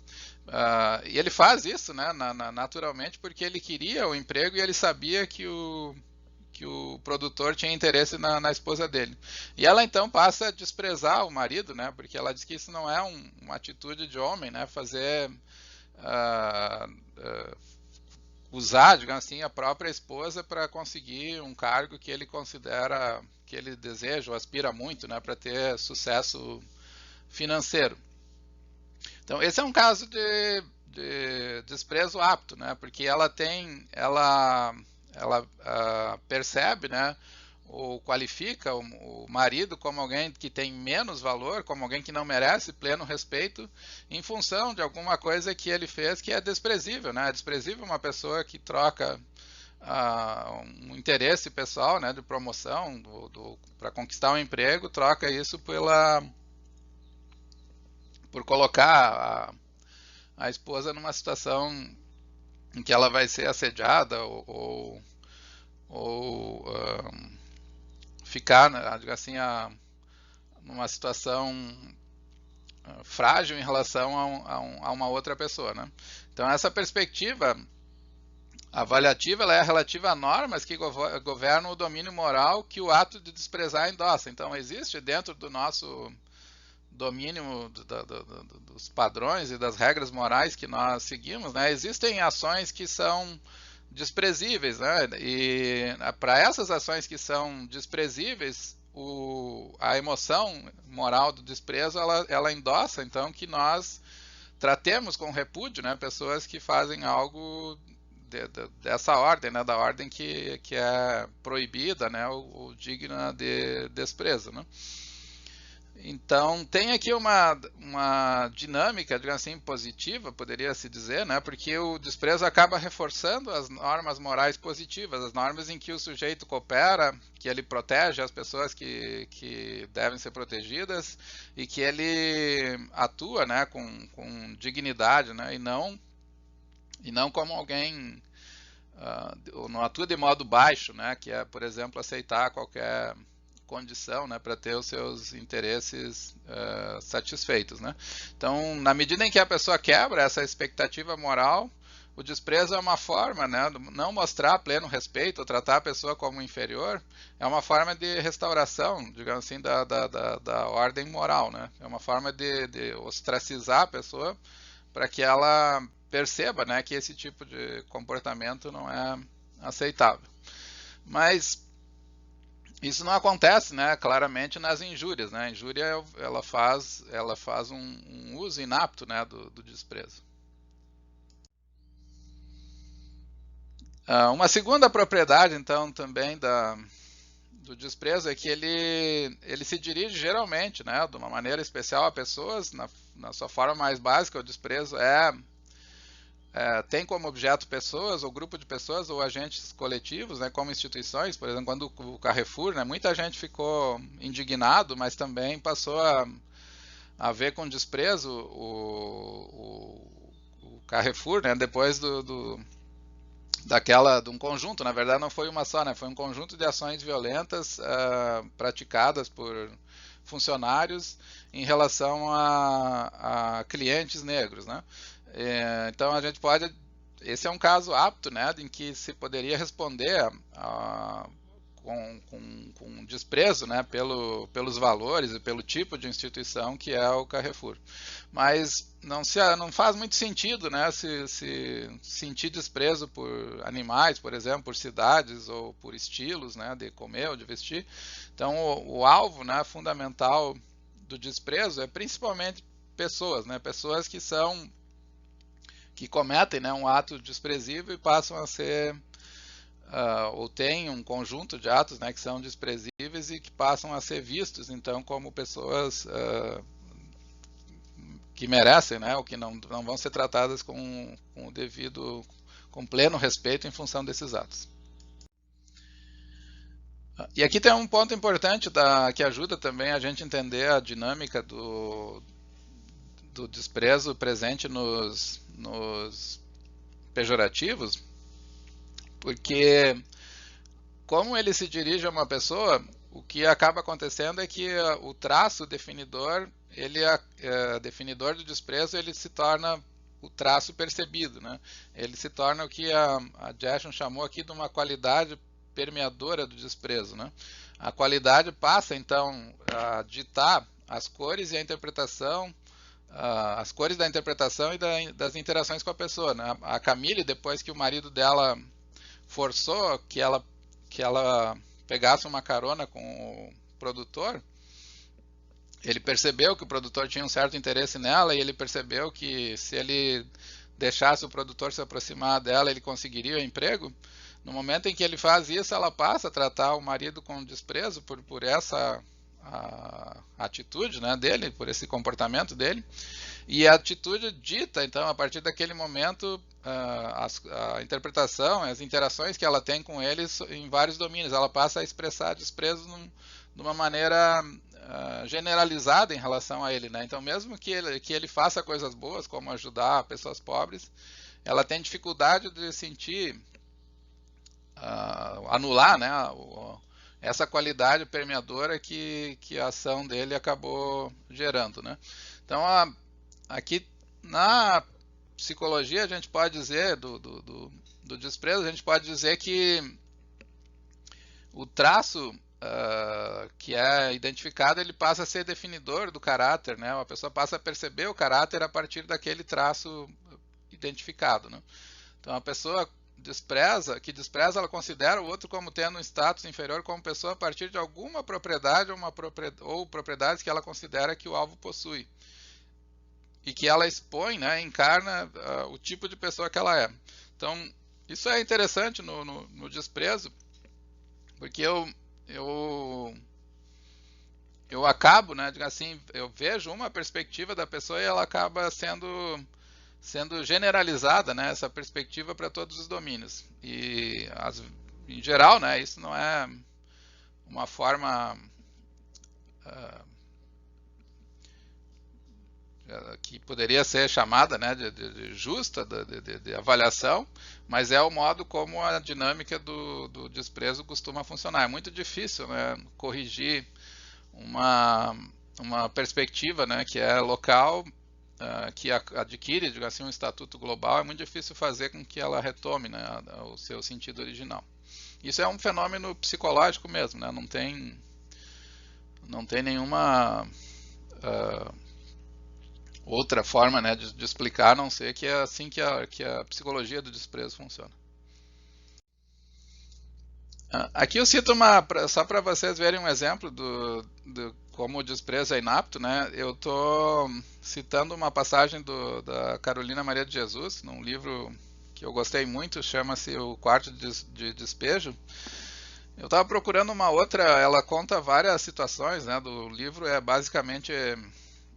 E ele faz isso, né, naturalmente, porque ele queria o emprego e ele sabia que o produtor tinha interesse na esposa dele. E ela então passa a desprezar o marido, né, porque ela diz que isso não é uma atitude de homem, né, usar, digamos assim, a própria esposa para conseguir um cargo que ele considera, que ele deseja ou aspira muito, né, para ter sucesso financeiro. Então, esse é um caso de desprezo apto, né, porque ela percebe, né, ou qualifica o marido como alguém que tem menos valor, como alguém que não merece pleno respeito, em função de alguma coisa que ele fez que é desprezível, né? É desprezível uma pessoa que troca um interesse pessoal, né, de promoção para conquistar um emprego, troca isso por colocar a esposa numa situação em que ela vai ser assediada ou ficar, assim, numa situação frágil em relação a uma outra pessoa, né? Então essa perspectiva avaliativa ela é relativa a normas que governam o domínio moral que o ato de desprezar endossa. Então existe dentro do nosso domínio dos padrões e das regras morais que nós seguimos, né? Existem ações que são desprezíveis, né? E para essas ações que são desprezíveis, a emoção moral do desprezo ela endossa então que nós tratemos com repúdio, né, pessoas que fazem algo dessa ordem, né, da ordem que é proibida, né, ou digna de desprezo, né? Então tem aqui uma dinâmica, digamos assim, positiva, poderia se dizer, né? Porque o desprezo acaba reforçando as normas morais positivas, as normas em que o sujeito coopera, que ele protege as pessoas que devem ser protegidas e que ele atua, né, com dignidade, né? E não como alguém não atua de modo baixo, né? Que é, por exemplo, aceitar qualquer condição, né, para ter os seus interesses satisfeitos, né? Então, na medida em que a pessoa quebra essa expectativa moral, o desprezo é uma forma, né, de não mostrar pleno respeito ou tratar a pessoa como inferior, é uma forma de restauração, digamos assim, da ordem moral, né? É uma forma de ostracizar a pessoa para que ela perceba, né, que esse tipo de comportamento não é aceitável. Mas isso não acontece, né, claramente nas injúrias, né? A injúria ela faz um uso inapto, né, do desprezo. Uma segunda propriedade, então, também do desprezo é que ele se dirige geralmente, né, de uma maneira especial a pessoas, na sua forma mais básica, o desprezo tem como objeto pessoas, ou grupo de pessoas, ou agentes coletivos, né, como instituições. Por exemplo, quando o Carrefour, né, muita gente ficou indignado, mas também passou a ver com desprezo o Carrefour, né, depois de um conjunto, na verdade não foi uma só, né, foi um conjunto de ações violentas praticadas por funcionários em relação a clientes negros, né. Então a gente pode, esse é um caso apto, né, em que se poderia responder com desprezo, né, pelos valores e pelo tipo de instituição que é o Carrefour. Mas não faz muito sentido, né, se sentir desprezo por animais, por exemplo, por cidades ou por estilos, né, de comer ou de vestir. Então o alvo, né, fundamental do desprezo é principalmente pessoas, né, pessoas que cometem, né, um ato desprezível e passam a ser ou tem um conjunto de atos, né, que são desprezíveis e que passam a ser vistos então como pessoas que merecem, né, ou que não vão ser tratadas com o devido, com pleno respeito em função desses atos. E aqui tem um ponto importante que ajuda também a gente entender a dinâmica do desprezo presente nos pejorativos, porque como ele se dirige a uma pessoa, o que acaba acontecendo é que o traço definidor, definidor do desprezo, ele se torna o traço percebido, né? Ele se torna o que a Gershon chamou aqui de uma qualidade permeadora do desprezo, né? A qualidade passa então a ditar as cores e a interpretação, as cores da interpretação e das interações com a pessoa, né? A Camille, depois que o marido dela forçou que ela pegasse uma carona com o produtor, ele percebeu que o produtor tinha um certo interesse nela e ele percebeu que se ele deixasse o produtor se aproximar dela, ele conseguiria o emprego. No momento em que ele faz isso, ela passa a tratar o marido com desprezo por essa atitude, né, dele, por esse comportamento dele. E a atitude dita, então, a partir daquele momento, a interpretação, as interações que ela tem com eles em vários domínios. Ela passa a expressar desprezo de uma maneira generalizada em relação a ele, né? Então, mesmo que ele faça coisas boas, como ajudar pessoas pobres, ela tem dificuldade de sentir, anular, né, essa qualidade permeadora que a ação dele acabou gerando, né? Então, aqui na psicologia a gente pode dizer do desprezo, a gente pode dizer que o traço que é identificado, ele passa a ser definidor do caráter, né? A pessoa passa a perceber o caráter a partir daquele traço identificado, né? Então a pessoa que despreza, ela considera o outro como tendo um status inferior como pessoa a partir de alguma propriedade ou propriedades que ela considera que o alvo possui e que ela expõe, né, encarna o tipo de pessoa que ela é. Então, isso é interessante no desprezo, porque eu acabo, né, assim, eu vejo uma perspectiva da pessoa e ela acaba sendo generalizada, né, essa perspectiva para todos os domínios. E, em geral, né, isso não é uma forma que poderia ser chamada, né, de justa, de avaliação, mas é o modo como a dinâmica do desprezo costuma funcionar. É muito difícil, né, corrigir uma perspectiva, né, que é local, que adquire, digo assim, um estatuto global. É muito difícil fazer com que ela retome, né, o seu sentido original. Isso é um fenômeno psicológico mesmo, né, não tem nenhuma outra forma, né, de explicar, a não ser que é assim que a psicologia do desprezo funciona. Aqui eu cito só para vocês verem um exemplo do como o desprezo é inapto, né? Eu estou citando uma passagem da Carolina Maria de Jesus, num livro que eu gostei muito, chama-se O Quarto de Despejo. Eu estava procurando uma outra, ela conta várias situações, né? Do livro é basicamente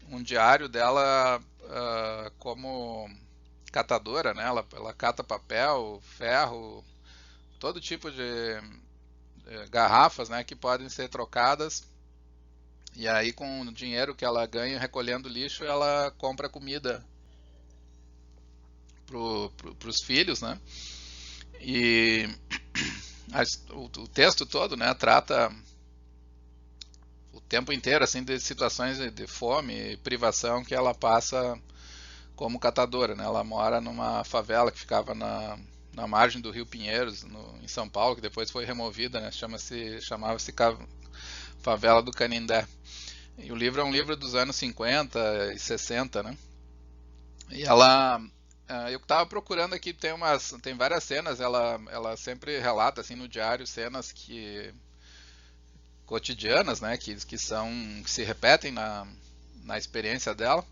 um diário dela como catadora, né? Ela cata papel, ferro, todo tipo de garrafas, né, que podem ser trocadas E aí, com o dinheiro que ela ganha recolhendo lixo, ela compra comida pros filhos, né? E o texto todo, né, trata o tempo inteiro assim de situações de fome e privação que ela passa como catadora, né? Ela mora numa favela que ficava na margem do Rio Pinheiros, em São Paulo, que depois foi removida, né? Chamava-se Favela do Canindé. E o livro é um livro dos anos 50 e 60, né? E eu estava procurando aqui, tem várias cenas, ela sempre relata assim no diário cenas cotidianas, né, que se repetem na experiência dela.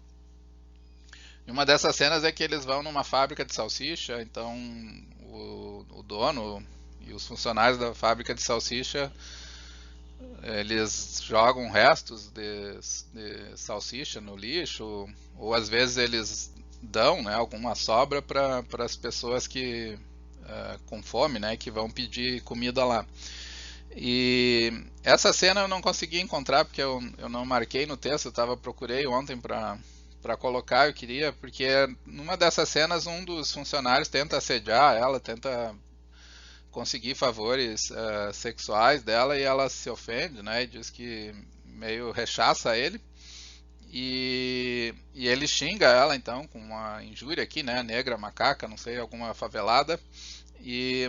E uma dessas cenas é que eles vão numa fábrica de salsicha, então o dono e os funcionários da fábrica de salsicha, eles jogam restos de salsicha no lixo, ou às vezes eles dão, né, alguma sobra para as pessoas que com fome, né, que vão pedir comida lá. E essa cena eu não consegui encontrar porque eu não marquei no texto, procurei ontem para colocar, eu queria, porque numa dessas cenas um dos funcionários tenta assediar ela, tenta conseguir favores sexuais dela e ela se ofende, né, e diz que meio rechaça ele. E ele xinga ela então com uma injúria aqui, né, negra, macaca, não sei, alguma favelada.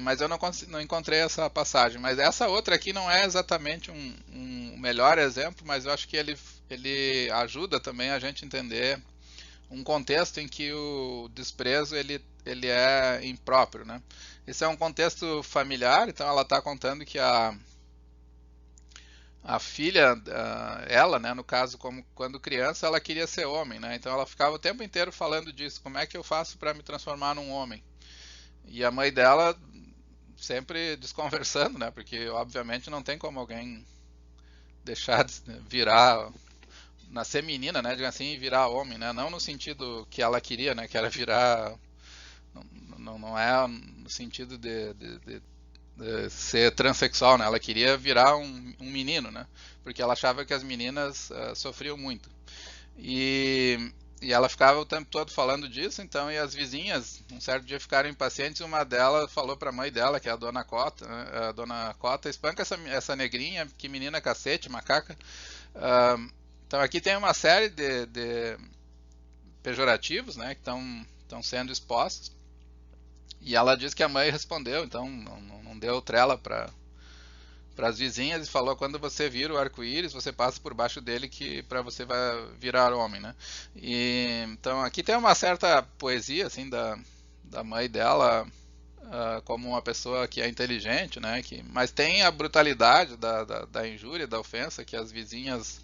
Mas eu não encontrei essa passagem. Mas essa outra aqui não é exatamente um melhor exemplo, mas eu acho que ele ajuda também a gente entender um contexto em que o desprezo ele é impróprio, né? Esse é um contexto familiar, então ela está contando que a filha, ela, né, no caso, como quando criança, ela queria ser homem, né? Então ela ficava o tempo inteiro falando disso, como é que eu faço para me transformar num homem? E a mãe dela sempre desconversando, né? Porque obviamente não tem como alguém deixar de virar, nascer menina, né? Diga assim, e virar homem, né? Não no sentido que ela queria, né? Que era virar, não é no sentido de ser transexual, né? Ela queria virar um menino, né? Porque ela achava que as meninas sofriam muito. E, e ela ficava o tempo todo falando disso, então, e as vizinhas, um certo dia, ficaram impacientes, e uma delas falou para a mãe dela, que é a dona Cota, né? A dona Cota, espanca essa negrinha, que menina cacete, macaca. Ah, então aqui tem uma série de pejorativos, né, que estão sendo expostos, e ela diz que a mãe respondeu, então não deu trela para as vizinhas e falou: quando você vira o arco-íris, você passa por baixo dele que para você vai virar homem, né? Então aqui tem uma certa poesia assim da mãe dela, como uma pessoa que é inteligente, né? Mas tem a brutalidade da injúria, da ofensa que as vizinhas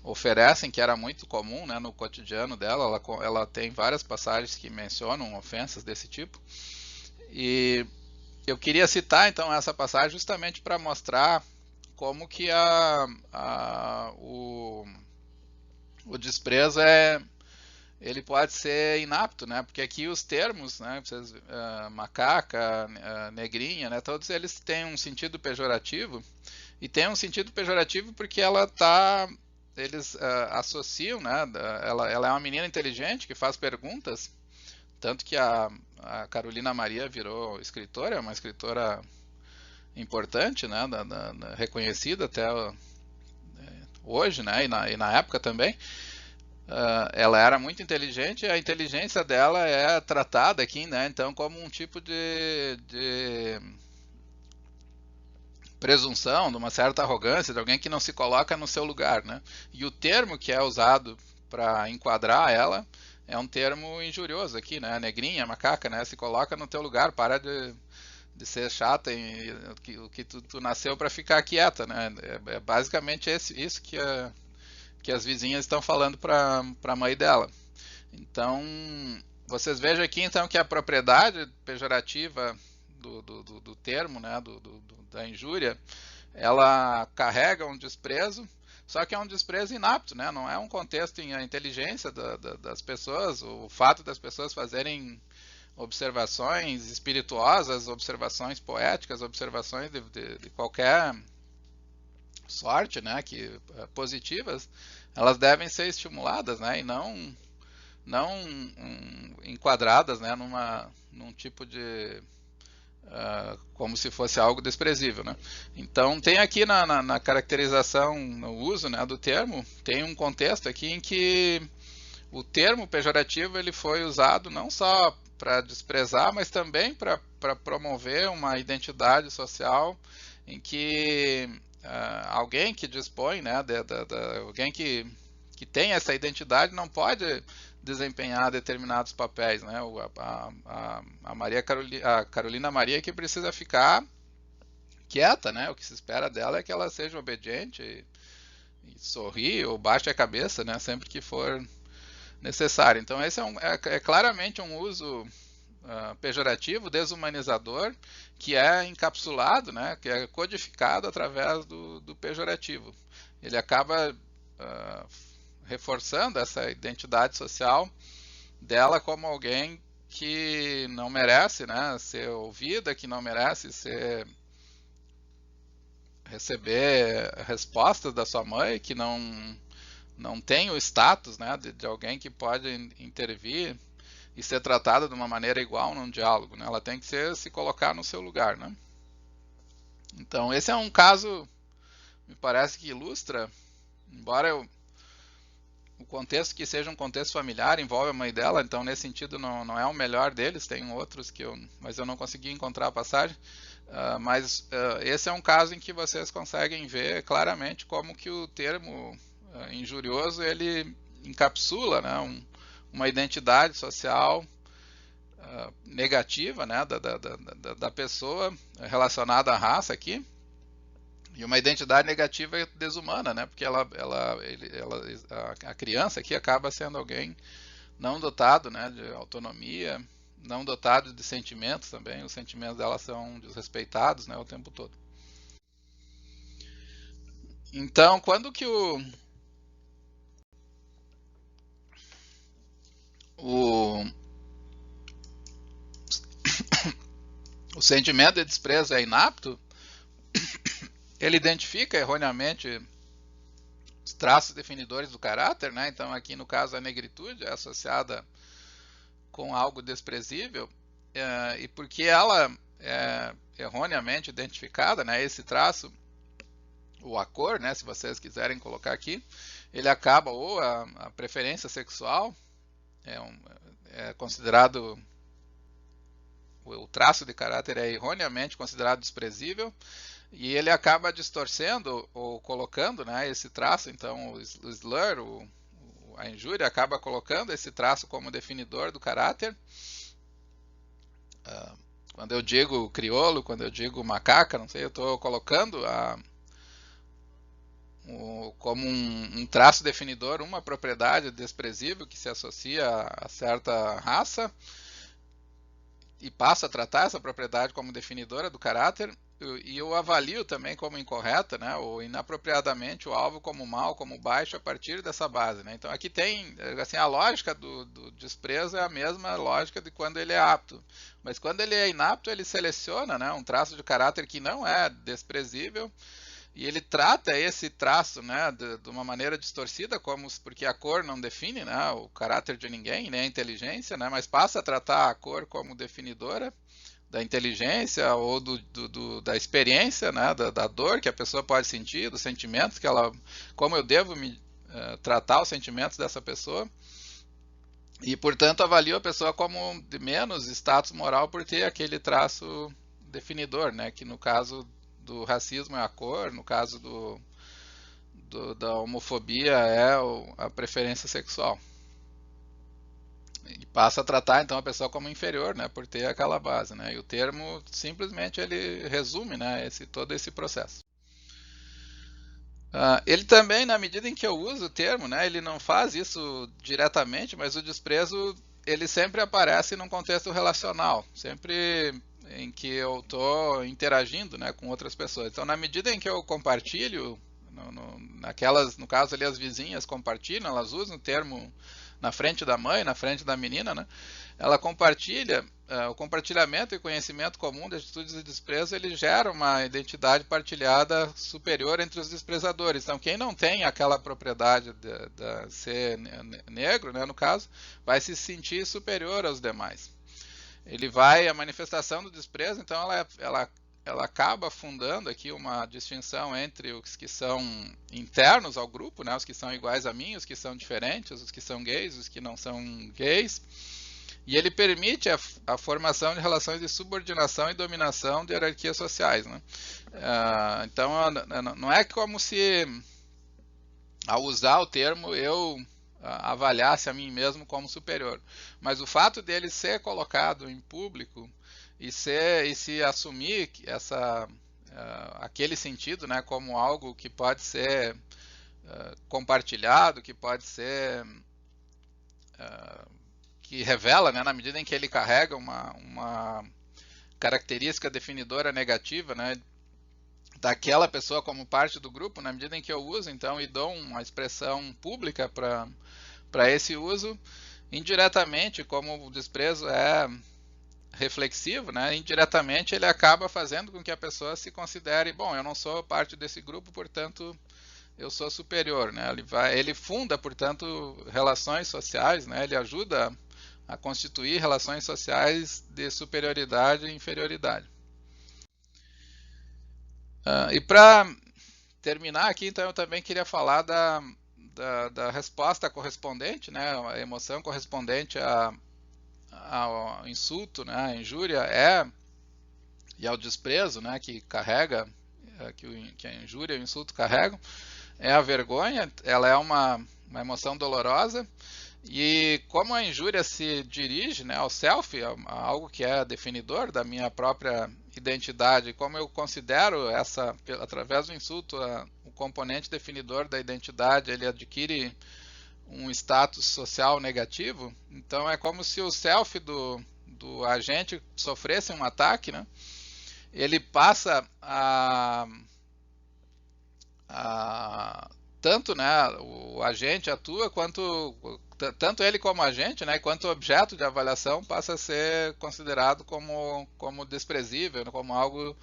oferecem, que era muito comum, né, no cotidiano dela. Ela tem várias passagens que mencionam ofensas desse tipo. E eu queria citar então essa passagem justamente para mostrar como que o desprezo ele pode ser inapto, né? Porque aqui os termos, né, macaca, negrinha, né, todos eles têm um sentido pejorativo, e tem um sentido pejorativo porque eles associam, né? Ela é uma menina inteligente que faz perguntas, tanto que a Carolina Maria virou escritora, é uma escritora importante, né, reconhecida até hoje, né, e na época também. Ela era muito inteligente, e a inteligência dela é tratada aqui, né, então, como um tipo de presunção, de uma certa arrogância, de alguém que não se coloca no seu lugar, né? E o termo que é usado para enquadrar ela é um termo injurioso aqui, né? Negrinha, macaca, né? Se coloca no teu lugar, para de ser chata, o que tu nasceu para ficar quieta, né? É basicamente isso que as vizinhas estão falando para a mãe dela. Então, vocês vejam aqui então que a propriedade pejorativa do termo, né, da injúria, ela carrega um desprezo, só que é um desprezo inapto, né? Não é um contexto em a inteligência das pessoas, o fato das pessoas fazerem observações espirituosas, observações poéticas, observações de qualquer sorte, né, positivas, elas devem ser estimuladas, né, e não enquadradas, né, num tipo de como se fosse algo desprezível, né? Então tem aqui na caracterização, no uso, né, do termo, tem um contexto aqui em que o termo pejorativo ele foi usado não só para desprezar, mas também para promover uma identidade social em que alguém que dispõe, né, alguém que tem essa identidade não pode desempenhar determinados papéis, né? A Carolina Maria que precisa ficar quieta, né? O que se espera dela é que ela seja obediente e sorrir ou baixe a cabeça, né? Sempre que for necessário. Então esse é claramente um uso pejorativo, desumanizador, que é encapsulado, né? Que é codificado através do pejorativo. Ele acaba reforçando essa identidade social dela como alguém que não merece, né, ser ouvida, que não merece receber respostas da sua mãe, que não tem o status, né, de alguém que pode intervir e ser tratada de uma maneira igual num diálogo, né? Ela tem que se colocar no seu lugar, né? Então esse é um caso, me parece que ilustra, embora o contexto que seja um contexto familiar, envolve a mãe dela, então nesse sentido não é o melhor deles, tem outros mas eu não consegui encontrar a passagem, esse é um caso em que vocês conseguem ver claramente como que o termo injurioso ele encapsula, né, uma identidade social negativa, né, da pessoa relacionada à raça aqui, e uma identidade negativa é desumana, né? Porque a criança aqui acaba sendo alguém não dotado, né, de autonomia, não dotado de sentimentos também. Os sentimentos dela são desrespeitados, né, o tempo todo. Então, quando que o, o sentimento de desprezo é inapto, ele identifica erroneamente os traços definidores do caráter, né? Então aqui no caso a negritude é associada com algo desprezível, e porque ela é erroneamente identificada, né, esse traço, ou a cor, né, se vocês quiserem colocar aqui, ele acaba, ou a preferência sexual é considerado, o traço de caráter é erroneamente considerado desprezível, e ele acaba distorcendo ou colocando, né, esse traço, então o slur, a injúria acaba colocando esse traço como definidor do caráter. Quando eu digo crioulo, quando eu digo macaca, não sei, eu estou colocando como um traço definidor uma propriedade desprezível que se associa a certa raça e passo a tratar essa propriedade como definidora do caráter, e eu avalio também como incorreta, né, ou inapropriadamente o alvo como mal, como baixo a partir dessa base, né? Então aqui tem, assim, a lógica do desprezo é a mesma lógica de quando ele é apto, mas quando ele é inapto ele seleciona, né, um traço de caráter que não é desprezível, e ele trata esse traço, né, de uma maneira distorcida, porque a cor não define, né, o caráter de ninguém, nem a inteligência, né, mas passa a tratar a cor como definidora da inteligência ou da experiência, né, da dor que a pessoa pode sentir, dos sentimentos como eu devo tratar os sentimentos dessa pessoa, e portanto avalio a pessoa como de menos status moral por ter aquele traço definidor, né, que no caso do racismo é a cor, no caso da homofobia é a preferência sexual. E passa a tratar então a pessoa como inferior, né, por ter aquela base, né? E o termo simplesmente ele resume, né, todo esse processo. Ele também, na medida em que eu uso o termo, né, ele não faz isso diretamente, mas o desprezo ele sempre aparece num contexto relacional, sempre em que eu estou interagindo, né, com outras pessoas. Então, na medida em que eu compartilho, no caso ali as vizinhas compartilham, elas usam o termo na frente da mãe, na frente da menina, né, ela compartilha, o compartilhamento e conhecimento comum de atitudes de desprezo, ele gera uma identidade partilhada superior entre os desprezadores. Então, quem não tem aquela propriedade de ser negro, né, no caso, vai se sentir superior aos demais. A manifestação do desprezo, então, ela acaba fundando aqui uma distinção entre os que são internos ao grupo, né, os que são iguais a mim, os que são diferentes, os que são gays, os que não são gays, e ele permite a formação de relações de subordinação e dominação de hierarquias sociais, né? Então, não é como se, ao usar o termo, eu avaliasse a mim mesmo como superior, mas o fato dele ser colocado em público e se assumir aquele sentido, né, como algo que pode ser compartilhado, que pode ser que revela, né, na medida em que ele carrega uma característica definidora negativa, né, daquela pessoa como parte do grupo, na medida em que eu uso então e dou uma expressão pública para esse uso, indiretamente, como o desprezo é reflexivo, né, indiretamente ele acaba fazendo com que a pessoa se considere, bom, eu não sou parte desse grupo, portanto eu sou superior, né? Ele funda, portanto, relações sociais, né? Ele ajuda a constituir relações sociais de superioridade e inferioridade. E para terminar aqui, então, eu também queria falar da resposta correspondente, né? A emoção correspondente ao insulto, né? A injúria e ao desprezo, né? Que carrega, que a injúria e o insulto carregam, é a vergonha. Ela é uma emoção dolorosa. E como a injúria se dirige, né, ao self, a algo que é definidor da minha própria identidade, como eu considero através do insulto, o componente definidor da identidade, ele adquire um status social negativo, então é como se o self do agente sofresse um ataque, né? Ele passa tanto, né, o agente atua tanto ele como agente, né, quanto objeto de avaliação passa a ser considerado como desprezível, como algo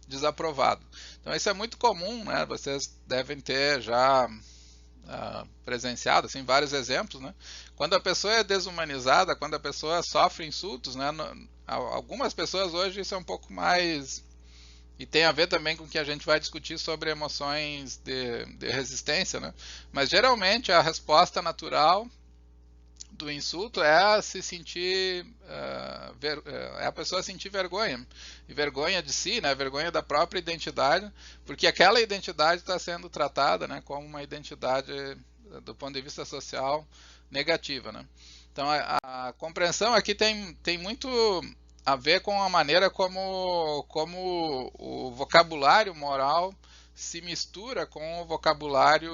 desaprovado. Então isso é muito comum, né, vocês devem ter já presenciado assim, vários exemplos, né, quando a pessoa é desumanizada, quando a pessoa sofre insultos, né, algumas pessoas hoje isso é um pouco mais... E tem a ver também com o que a gente vai discutir sobre emoções de resistência, né? Mas geralmente a resposta natural do insulto é se sentir, é a pessoa sentir vergonha, e vergonha de si, né? Vergonha da própria identidade, porque aquela identidade está sendo tratada, né, como uma identidade do ponto de vista social negativa, né? Então a compreensão aqui tem muito a ver com a maneira como o vocabulário moral se mistura com o vocabulário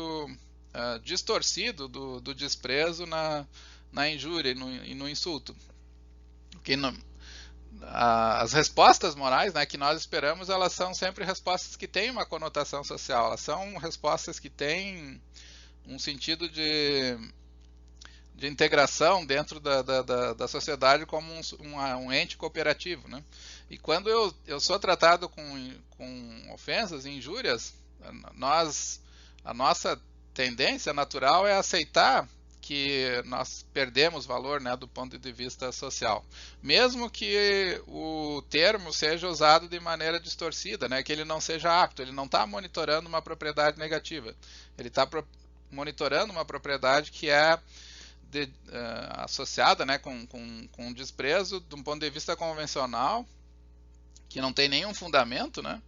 distorcido do desprezo na injúria e no insulto. Porque as respostas morais, né, que nós esperamos, elas são sempre respostas que têm uma conotação social, elas são respostas que têm um sentido de integração dentro da sociedade como um ente cooperativo, né? E quando eu sou tratado com ofensas e injúrias, a nossa tendência natural é aceitar que nós perdemos valor, né, do ponto de vista social, mesmo que o termo seja usado de maneira distorcida, né, que ele não seja apto, ele não está monitorando uma propriedade negativa, ele está monitorando uma propriedade que é associada, né, com desprezo de um ponto de vista convencional, que não tem nenhum fundamento, né,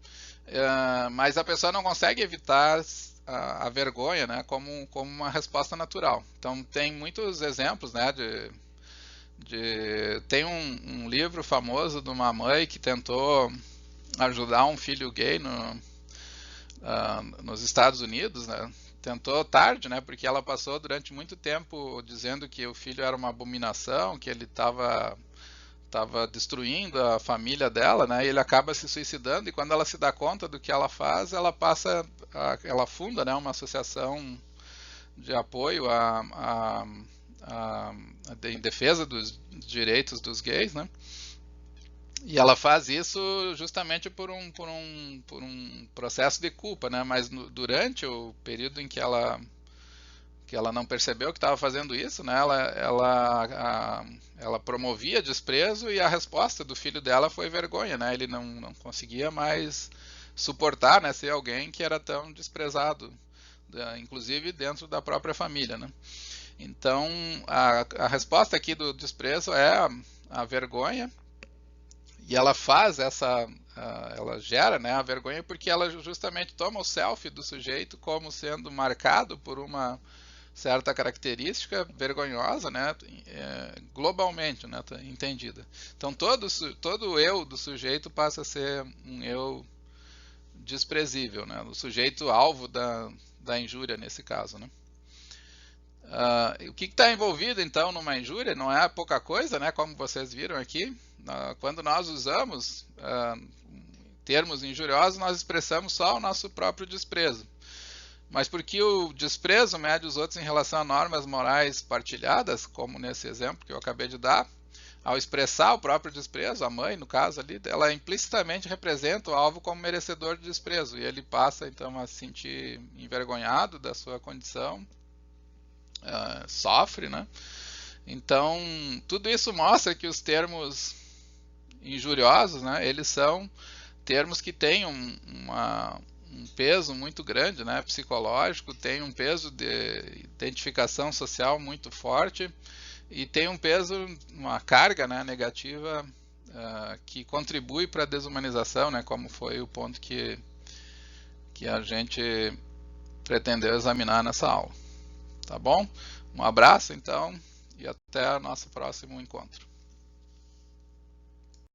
mas a pessoa não consegue evitar a vergonha, né, como uma resposta natural. Então tem muitos exemplos, né, tem um livro famoso de uma mãe que tentou ajudar um filho gay nos Estados Unidos, né. Tentou tarde, né, porque ela passou durante muito tempo dizendo que o filho era uma abominação, que ele estava destruindo a família dela, né, e ele acaba se suicidando, e quando ela se dá conta do que ela faz, ela funda, né, uma associação de apoio em defesa dos direitos dos gays, né, E ela faz isso justamente por um processo de culpa, né? Mas durante o período em que ela não percebeu que estava fazendo isso, né? Ela promovia desprezo e a resposta do filho dela foi vergonha, né? Ele não conseguia mais suportar, né, ser alguém que era tão desprezado, inclusive dentro da própria família, né? Então, a resposta aqui do desprezo é a vergonha, e ela faz ela gera, né, a vergonha porque ela justamente toma o selfie do sujeito como sendo marcado por uma certa característica vergonhosa, né, globalmente, né, entendida. Então todo o eu do sujeito passa a ser um eu desprezível, né, o sujeito alvo da injúria nesse caso, né. O que está envolvido então numa injúria não é pouca coisa, né? Como vocês viram aqui, quando nós usamos termos injuriosos, nós expressamos só o nosso próprio desprezo. Mas porque o desprezo mede os outros em relação a normas morais partilhadas, como nesse exemplo que eu acabei de dar, ao expressar o próprio desprezo, a mãe, no caso ali, ela implicitamente representa o alvo como merecedor de desprezo, e ele passa então a se sentir envergonhado da sua condição, sofre, né? Então, tudo isso mostra que os termos injuriosos, né, eles são termos que têm um peso muito grande, né, psicológico, tem um peso de identificação social muito forte e tem um peso, uma carga, né, negativa, que contribui para a desumanização, né, como foi o ponto que a gente pretendeu examinar nessa aula. Tá bom? Um abraço, então, e até o nosso próximo encontro.